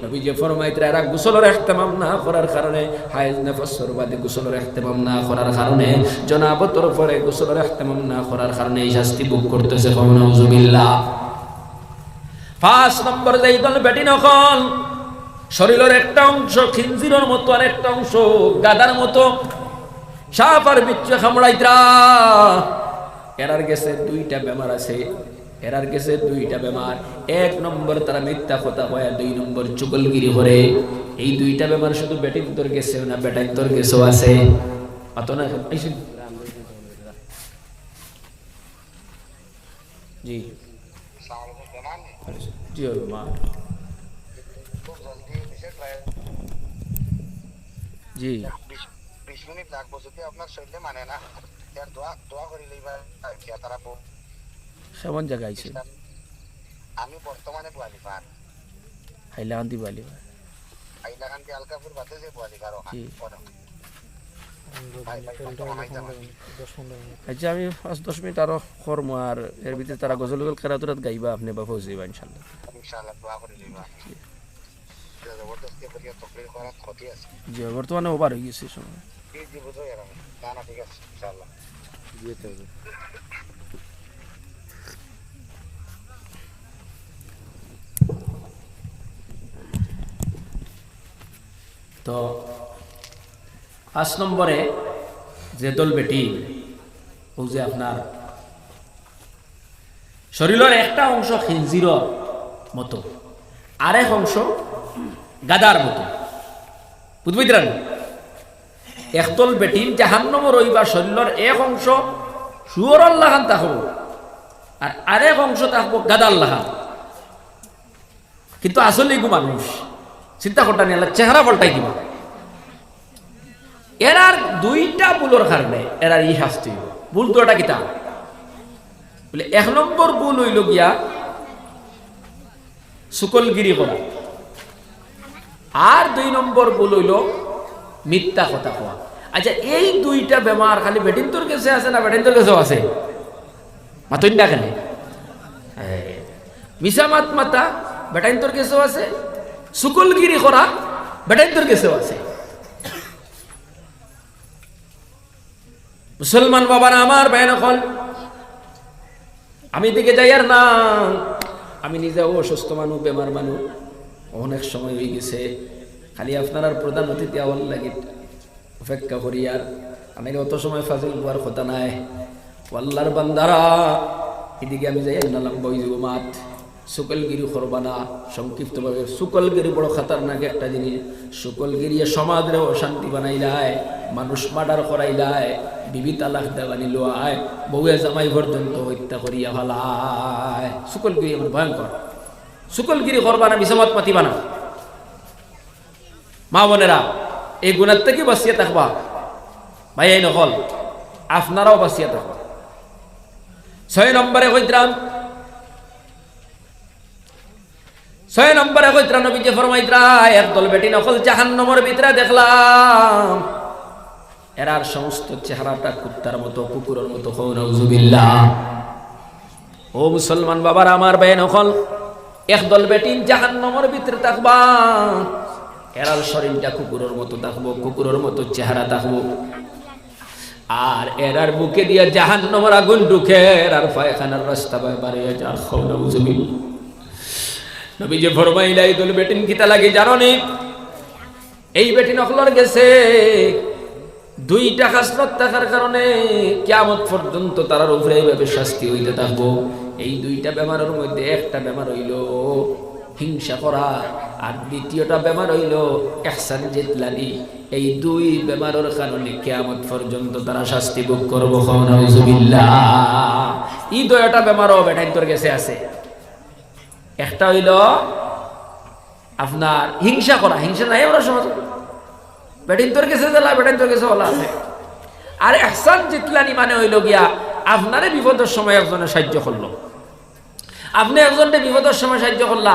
নবী যে ফরমাইত্রা এরা গোসলের ইহতিমাম না করার কারণে, হায়েজ নেফাসের বাদে গোসলের ইহতিমাম না করার কারণে, জনাবতের পরে গোসলের ইহতিমাম না করার কারণে এই শাস্তি ভোগ করতেছে। নাউজুবিল্লাহ। 5 নম্বর যাইদল বেটি নকল শরীরের একটা অংশ খিনজিরের মতো আর একটা অংশ গাদার মতো সাপ আর বিচ্ছু কামড়াইত্রা। এরার গেছে 2টা বেমার আছে, এরার গেছে 2টা বেমার। 1 নম্বর তারা মিথ্যা কথা কয়, 2 নম্বর চুগলগিরি করে। এই 2টা বেমার শুধু বেটির তোর গেছে না, বেটার তোর গেছেও আছে। অত না জি জি মা জি 20 মিনিট লাগবো যদি আপনার শরীরে মানে না, এর দোয়া করি লইবা কি তারা কেমন জায়গা আইছে? আমি বর্তমানে গোয়ালিপার হাইলাকান্দি বালিবা হাইলাকান্দি আলকাপুর বাতে যে গোয়ালিপার ওখানে। আচ্ছা আমি 5-10 মিনিট আরো করব, আর এর ভিতরে তারা গজল কেরাতুরাত গাইবা, আপনি বা ফৌজিবা ইনশাআল্লাহ। ইনশাআল্লাহ দোয়া করি লইবা। জবরদস্তি করিয়া তকলিফ করার ক্ষতি আছে। জি বর্তমানে ওভার হয়ে গেছে সময়। জি বুঝো এরকম না, ঠিক আছে ইনশাআল্লাহ যেতে হবে। তো 5 নম্বরে যে দল বেটি ও যে আপনার শরীরের একটা অংশ খিনজিরের মতো, আরেক অংশ গাদার মতো, বুঝবেন? একদল বেটিন জাহান্নামে রইবা শরীরের এক অংশ শুয়োরের লাগান থাকবো, আর আরেক অংশ থাকবো গাদাল লাহা, কিন্তু আসলে গু মানুষ চিন্তা করতে নিয়ে চেহারা পাল্টাই দিবা। এরার দুইটা ভুলোর কারণে এরার ই শাস্তি হইব। ভুল দুটা কিতা বলে, 1 নম্বর ভুল হইল গিয়া শুকলগিরি করা, আর 2 নম্বর ভুল হইল মিথ্যা কথা কোয়া। আচ্ছা, এই দুইটা বেমার খালি বেটিন্তর কাছে আছে না বেটিন্তর কাছেও আছে? মাতইন না কেন? মিছা মাত মাতা বেটাইন্তর কাছেও আছে, শুকলগিরি করা বেটাইন্তর কাছেও আছে। মুসলমান বাবারা আমার ভাই নকল, আমি দিকে যাই আর না, আমি নিজেও অসুস্থ মানুষ, বেমার মানুষ, অনেক সময় হয়ে গেছে, খালি আপনার আর প্রধান অতিথি আওয়ার লাগে অপেক্ষা করি। আর আমি অত সময় ফাজিল হওয়ার কথা নাই। আল্লাহর বান্দারা, এদিকে আমি যাই নালাম বই যাব মাত, শুকলগিরি করবা না। সংক্ষিপ্তভাবে, শুকলগিরি বড় খাতারনাক একটা জিনিস। শুকলগিরি সমাজরে অশান্তি বানাইলায়, মানুষ মার্ডার করাইলায়, বিবি তালাক দেওয়ানি লোয়ায়, বউয়ে জামাই পর্যন্ত হত্যা করিয়া ফেলায়। শুকলগিরি আমার ভয়ঙ্কর। শুকলগিরি করবা না, বিষমত মাতিবা না। মা বোনেরা, এই গুণার থেকে বাঁচিয়ে থাকবা। ভাই এই নকল, আপনারাও বাঁচিয়ে থাকবা। 6 নম্বরে কইতাম, 6 নম্বরে কইতাম নবীজি ফরমাইতরা, একদল বেটি নকল জাহান্নামের ভিতরে দেখলাম, এরার সমস্ত চেহারাটা কুত্তার মতো, কুকুরের মতো। নাউজুবিল্লাহ। ও মুসলমান বাবার আমার ভাই নকল, একদল বেটি জাহান্নামের ভিতরে থাকবা, এরার শরীরটা কুকুরের মতো থাকবো, কুকুরের মতো চেহারা থাকবো, আর এরার বুকে দিয়ে জাহান্নামের আগুন ঢুকে আর পায়খানার রাস্তা বাড়িয়ে যা। নাউজুবিল্লাহ। নবীজি ফরমাইলা, এই দল বেটিন কিতা লাগে জানো নি? এই বেটি নকলর গেছে 2টা খাসলত থাকার কারণে কিয়ামত পর্যন্ত তার উপরে এইভাবে শাস্তি হইতে থাকবো। এই 2টা বেমারের মধ্যে একটা বেমার হইল হিংসা করা, আর দ্বিতীয়টা বেমার হইল ইহসান জিতলানি। এই 2 বেমারের কারণে কিয়ামত পর্যন্ত তারা শাস্তি ভোগ করবো। নাউজুবিল্লাহ। এই 2টা বেমারও বেটাইন্তর গেছে আছে। একটা হইল আপনার হিংসা করা, হিংসা নাই ওরা সমাজ, বেটিন্তর গেছে জেলা, বেটাইন্তর গেছে ওলা আছে। আর ইহসান জিতলানি মানে হইল গিয়া আপনারে বিপদের সময় একজনে সাহায্য করলো, আপনি একজনকে বিপদের সময় সাহায্য করলা,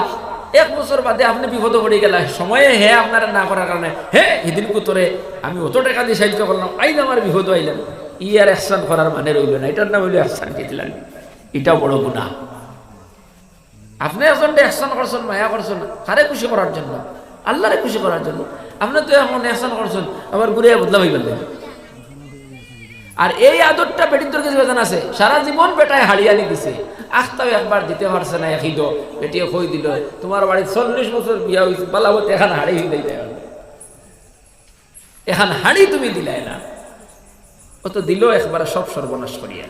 1 বছর বাদে আপনি বিপদ পড়ে গেলা, সময়ে হে আপনারা না করার কারণে, হে সেদিন কুতরে আমি অত টাকা দিয়ে সাহায্য করলাম, আইন আমার বিপদ আইলেন। ই আর ইহসান করার মানে রইল না, এটার নাম হইল ইহসান জিতলানি। এটাও বড় গুনাহ। আপনি একজনকে ইহসান করছেন, মায়া করছেন, কারে খুশি করার জন্য? আল্লাহরে খুশি করার জন্য। আপনি তো এখন ইহসান করছেন, আবার ঘুরে বদলা হয়ে গেলেন। আর এই আদরটা বেটির কাছে বেতন আছে, সারা জীবন বেটায় হারিয়ানি দিছে, আখতাও একবার দিতে পারছে না। এখিদ বেটিয়ে কই দিল, তোমার বাড়ি 40 বছর বিয়া হয়েছে, পালাবতে এখন হাড়ি দিতে, এখন হাড়ি তুমি দিলাই না, ও তো দিল একবার সব সর্বনাশ করিয়া।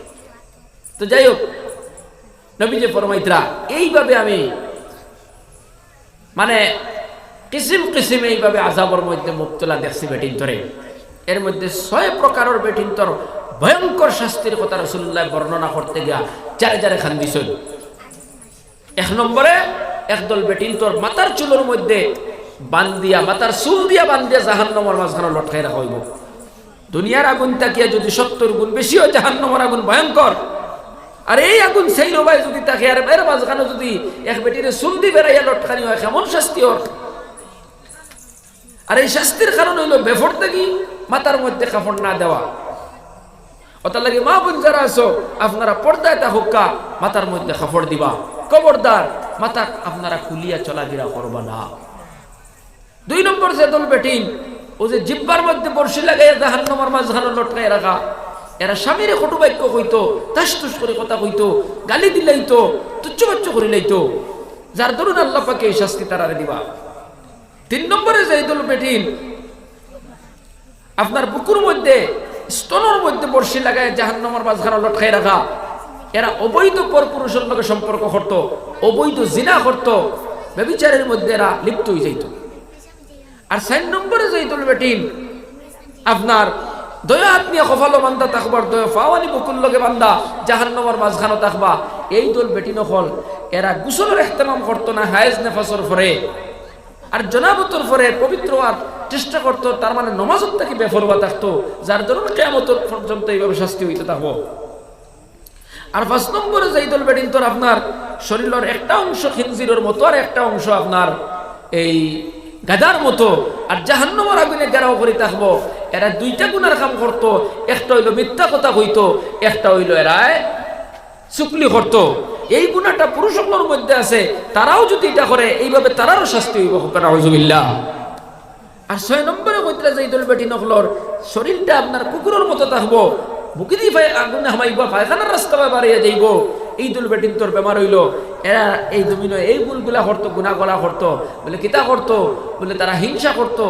তো যাই হোক, নবীজি ফরমাইতরা, এইভাবে আমি মানে কিসিম কিসিম এইভাবে আযাবের মধ্যে মুবতলা দেখছি বেটিন ধরে। এর মধ্যে 6 প্রকারের বেটিন্তর ভয়ঙ্কর শাস্তির কথা রাসূলুল্লাহ বর্ণনা করতে গিয়া যারে যারে খান দিছেন। 1 নম্বরে একদল বেটিন্তর মাথার চুলের মধ্যে বান্ধিয়া, মাথার চুল দিয়া বান্ধিয়া জাহান্নামের মাঝখানে লটকাই রাখা হইব। দুনিয়ার আগুন তাকিয়া যদি 70 গুণ বেশি হয় জাহান্নামের আগুন ভয়ঙ্কর। আর এই আগুন সেই নবাই যদি তাকে আর এর মাঝখানে যদি এক বেটিরে চুল দি বেড়াইয়া লটকানি হয়, কেমন শাস্তি ওর। আর এই শাস্তির কারণ হইল বেফর থাকি মাথার মধ্যে কাপড় না দেওয়া। ওটার লাগে মা বোন যারা আছো, আপনারা পর্দায় তা হুক্কা মাথার মধ্যে কাপড় দিবা, খবরদার মাথা আপনারা খুলিয়া চলাফেরা করবা না। 2 নম্বর যে দল বেটিন, ও যে জিব্বার মধ্যে বর্ষি লাগাইয়া জাহান্নামের মাঝখানে লটকাই রাখা, এরা স্বামীরে কটু বাক্য কইতো, তাসতুস করে কথা কইতো, গালি দিলাইতো, তুচ্ছবাচ্য করিলাইতো, যার দরুন আল্লাহ পাকে এই শাস্তি তারারে দিবা। 3 নম্বরে যে দল বেটিন আপনার বুকুর মধ্যে স্তনের মধ্যে বর্ষি লাগায় জাহান্নামের মাঝখানে লটকাই রাখা, এরা অবৈধ পরপুরুষের লগে সম্পর্ক করত, অবৈধ জিনা করত, ব্যভিচারের মধ্যে এরা লিপ্ত হয়ে যাইত। আর 4 নম্বরে যে দল বেটিন আপনার দয়া হাত নিয়ে কফালো বান্ধা থাকবার, দয়া ফাওয়ানি বুকুর লগে বান্ধা জাহান্নামের মাঝখানে থাকবা, এই দল বেটি নকল এরা গোসলের ইহতেমাম করতো না হায়েজ নেফাসর পরে আর জনাবতর পরে পবিত্র হওয়ার চেষ্টা করতো, তার মানে নমাজত থেকে বেফরওয়া থাকতো, যার ধরুন কিয়ামত পর্যন্ত এইভাবে শাস্তি হইতে থাকবো। আর 5 নম্বরে যেই দল বেটিন তোর আপনার শরীরের একটা অংশ খিনজিরের মতো আর একটা অংশ আপনার এই গাদার মতো, আর জাহান্নামের আগুনে গেরাও করে থাকবো। এরা দুইটা গুনার কাম করতো, একটা হইলো মিথ্যা কথা কইতো, একটা হইলো এরায় চুকলি করতো। এই গুনাহটা পুরুষগুলোর মধ্যে আছে, তারাও যদি এটা করে এইভাবে তারারও শাস্তি হইব। নাউযুবিল্লাহ। আর 6 নম্বরে মধ্যে যেই দল বেটি নকলর শরীরটা আপনার কুকুরের মতো থাকবো, বুকে দিয়ে আগুনে হামাইব, পায়খানার রাস্তা বাড়িয়ে যাইব। এই দল বেটিন তোর বেমার হইল। এরা এই জমিন এই ভুলগুলা করতো, গুনাহ গলা করতো। বলে কিতা করতো? বলে তারা হিংসা করতো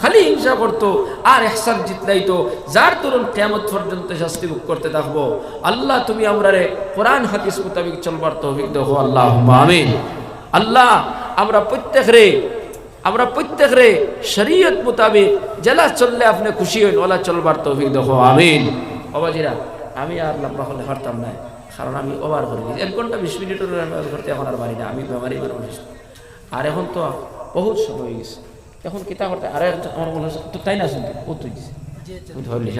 খালি হিংসা করতো আর ইহসান জিতলাইতো, যার তরুণ কিয়ামত পর্যন্ত শাস্তি ভোগ করতে থাকবো। আল্লাহ তুমি আমরারে কোরআন হাদিস মোতাবেক চলবার তৌফিক দাও, আল্লাহুম্মা আমিন। আল্লাহ আমরা প্রত্যেকরে শরীয়ত মোতাবেক জেলা চললে আপনি খুশি হইন, ওলা চলবার তৌফিক দাও, আমিন। বাবাজিরা, আমি আর লম্বা হলে পারতাম না, কারণ আমি ওভার করে গেছি। 1 ঘন্টা 20 মিনিটের করতে এখন আর পারি না, আমি বেমারি মানুষ। আর এখন তো বহুত সময় হয়ে গেছে, এখন কিতা করতে আর আমার মনে হচ্ছে তো তাই না, শুনতে ও তুই ধরলি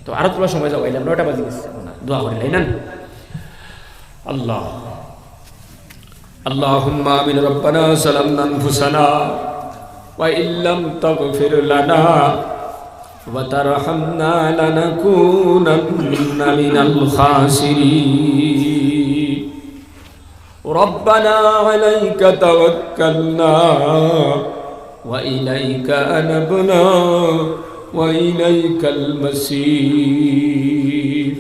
তো আরো তোলা সময় যাবো, 9টা বাজে গেছে, দোয়া করি তাই না। আল্লাহ আল্লাহুম্মা আমিন। রব্বানা সালামনা আনফুসানা ওয়া ইল্লাম তাগফির লানা ওয়া তারহামনা লানাকুনান্না মিনাল খাসিরিন। রব্বানা আলাইকা তাওয়াক্কালনা ওয়া ইলাইকা আনাবনা ওয়া ইলাইকাল মাসির।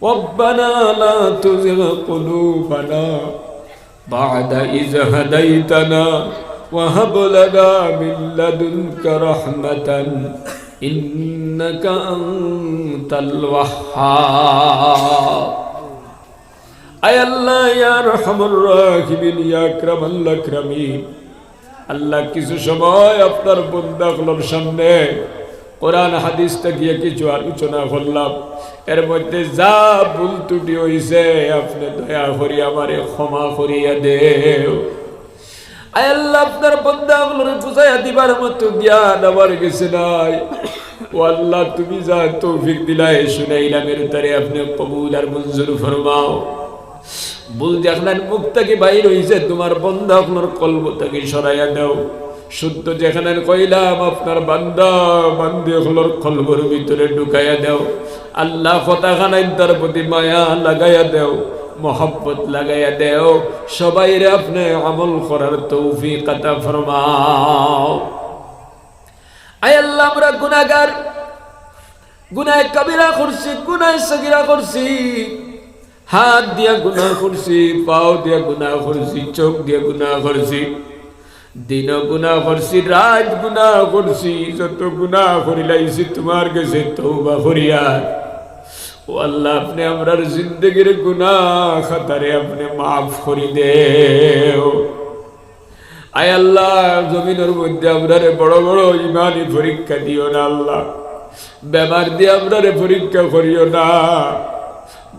রব্বানা লা তুযিগ কুলুবানা বা'দা ইয হাদাইতানা ওয়া হাব লানা মিন লাদুনকা রাহমাতান ইন্নাকা আনতাল ওয়াহ্হাব। আয় আল্লাহ ইয়া আরহামুর রাহিমিন, ইয়া আকরামাল আকরামিন। আল্লাহ কিছু সময় আপনার বান্দাগুলোর সামনে কোরআন হাদিস থেকে কিছু আলোচনা করলাম, এর মধ্যে যা ভুল ত্রুটি হইছে আপনি দয়া করি আমারে ক্ষমা করিয়া দেও। আয় আল্লাহ আপনার বান্দাগুলোর বুঝাইয়া দিবার মতো জ্ঞান আমার কাছে নাই। ও আল্লাহ তুমি যা তৌফিক দিলাই শুনাইলাম, এর তারে আপনি কবুল আর মঞ্জুর ফরমাও। ভুল যেখানে মুখ থেকে বাইর হইছে তোমার বান্দা আপনার কলব থেকে সরাইয়া দাও। শুদ্ধ যেখানে কইলাম আপনার বান্দা বান্দিগুলোর কলবের ভিতরে ঢুকাইয়া দাও। আল্লাহ কথাখানায় তার প্রতি মায়া লাগাইয়া দেও, মোহাব্বত লাগাইয়া দেও। সবাইরে আপনি আমল করার তৌফিক আতা ফরমাও। আয় আল্লাহ আমরা গুনাহগার, গুনাহ কবিরা করছি, গুনাহ সগীরা করছি, হাত দিয়া গুনাহ করছি, পাও দিয়া গুনাহ করছি, চোখ দিয়া গুনাহ করছি, দিন গুনাহ করছি, রাত গুনাহ করছি। যত গুনাহ করিলাইছি তোমার কাছে তওবা করিয়া ও আল্লাহ আপনি আমরার জিন্দগির গুনাহ খাতারে আপনি মাফ করি দেও। আয় আল্লাহ জমিনের মধ্যে আমরারে বড় বড় ইমানি পরীক্ষা দিও না আল্লাহ, বেমার দিয়ে আমরারে পরীক্ষা করিও না,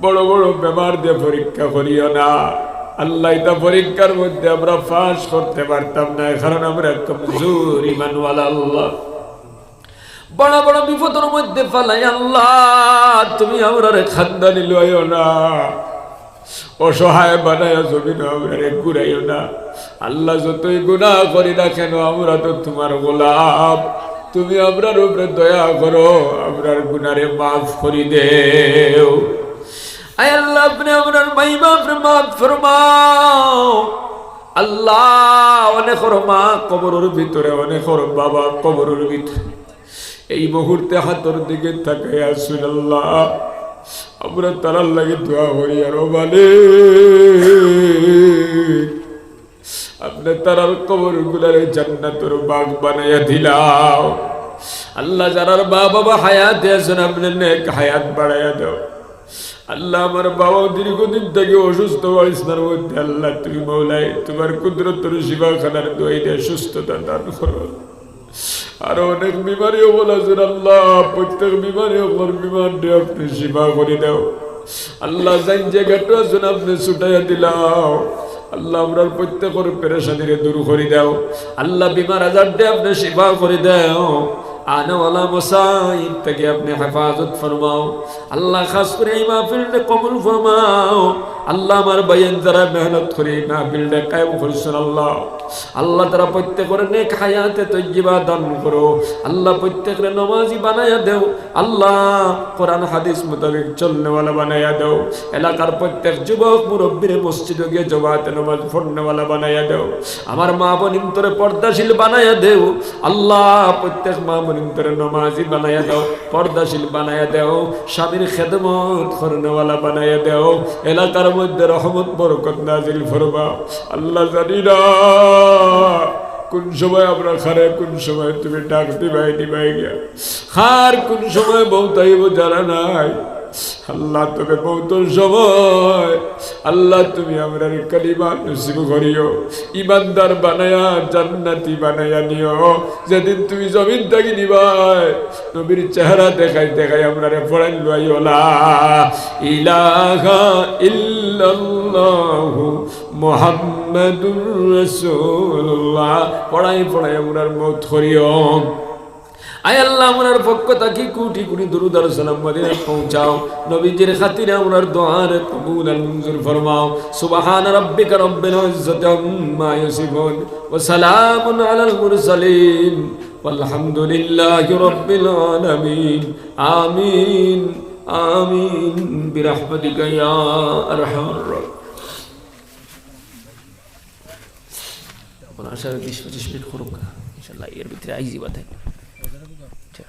বড় বড় বেমার দিয়ে পরীক্ষা করিও না আল্লাহ। এটা পরীক্ষার মধ্যে আমরা পাস করতে পারতাম না, কারণ আমরা কমজোর ইমানওয়ালা আল্লাহ। বড় বড় বিপদের মধ্যে ফালাই আল্লাহ তুমি আমরারে খানদানি লইও না, অসহায় বানায় জমিন আমরারে ঘুরাইও না আল্লাহ। যতই গুনাহ করি না কেন আমরা তো তোমার গোলাম, তুমি আমরার উপরে দয়া করো, আমরার গুনারে মাফ করি দেও। আয় আল্লাহ আপনি আমরার মাই বাপরে মাফ ফরমাও আল্লাহ। অনেক মা কবরের ভিতরে, অনেক বাবা কবরের ভিতরে, এই মুহূর্তে হাতের দিকে তাকাই আসুন আল্লাহ। আমরা তারার লাগে দোয়া করি, আরো বলে আপনি তারার কবর গুলারে জান্নাতের বাগ বানাইয়া দিলাও আল্লাহ। যারার বাবা হায়াতে আছেন আপনি নেক হায়াত বাড়াইয়া দাও আল্লাহ। আমার বাবা দীর্ঘদিন থেকে অসুস্থ অবস্থার মধ্যে আল্লাহ তুমি মৌলাই তোমার কুদরতের শিবাখানার দোয়াই দিয়ে সুস্থতা দান করো। আরো অনেক বিমারিও বলেছেন আল্লাহ, প্রত্যেক বিমারি ওপর বিমান দিয়ে আপনি শিবা করে দাও। আল্লাহ জান জায়গাটা আছেন আপনি ছুটাইয়া দিলাও আল্লাহ আমরার প্রত্যেকের পেরেশানিরে দূর করে দাও আল্লাহ বিমার আজার দিয়ে আপনি শিফা করে দাও आने वाला मुसाइब तक अपने हिफाजत फरमाओ अल्लाह खास कर महफिल ने कबूल फरमाओ अल्लाह हमारे बयान जरा मेहनत करी महफिल ने कायम फरमान अल्लाह अल्लाह तेरा प्रत्येक नेक हयात तय्यबा दान करो अल्लाह प्रत्येक नमाजी बनाया दो अल्लाह कुरान हदीस मुताबिक चलने वाला बनाया दो एलाकार प्रत्येक जुबक मुरब्बीर मस्जिद गए जमात नमाज पढ़ने वाला बनाया दो हमार माँ बनिन तोरे पर्दाशील बनाया दो अल्लाह प्रत्येक माँ तोरे नमाजी बनाया दो पर्दाशील बनाया दो स्वामीर खिदमत करने वाला बनाया दो एलाकार मध्य रहमत बरकत नाजिल फरमाओ अल्लाह जानी ना কোন সময় আমরা খারে কোন সময় তুমি ডাক দিবাই দিবাই গিয়া খার কোন সময় বউতাইব জানা নাই আল্লাহ তোকে বহুতর সময় আল্লাহ তুমি আমরা কালিমা নসিব করিও ইমানদার বানায়া জান্নাতি বানায়া নিও যেদিন তুমি জমিন থেকে নিবাই নবীর চেহারা দেখাই দেখাই আমরা পড়াই লইও লা ইলাহা ইল্লাল্লাহু মুহাম্মাদুর রাসূলুল্লাহ পড়াই পড়াই আমরার মত করিও আয় আল্লাহ আমরার পক্ষ থেকে কোটি কোটি দরুদ আর সালাম মদিনায় পৌঁছাও নবীজির খাতিরে আমরার দোয়ার কবুল আর মঞ্জুর ফরমাও সুবহান রাব্বিকা রব্বিল ইজ্জাতি আম্মা ইয়াসিফুন ওয়া সালামুন আলাল মুরসালিন ওয়ালহামদুলিল্লাহি রাব্বিল আলামিন আমিন আমিন বিরহমাতিকা ইয়া আরহামার রাহিম ওনা আশা 20-25 মিনিট করুক ইনশাআল্লাহ এর ভিতরে আইজি বাতাই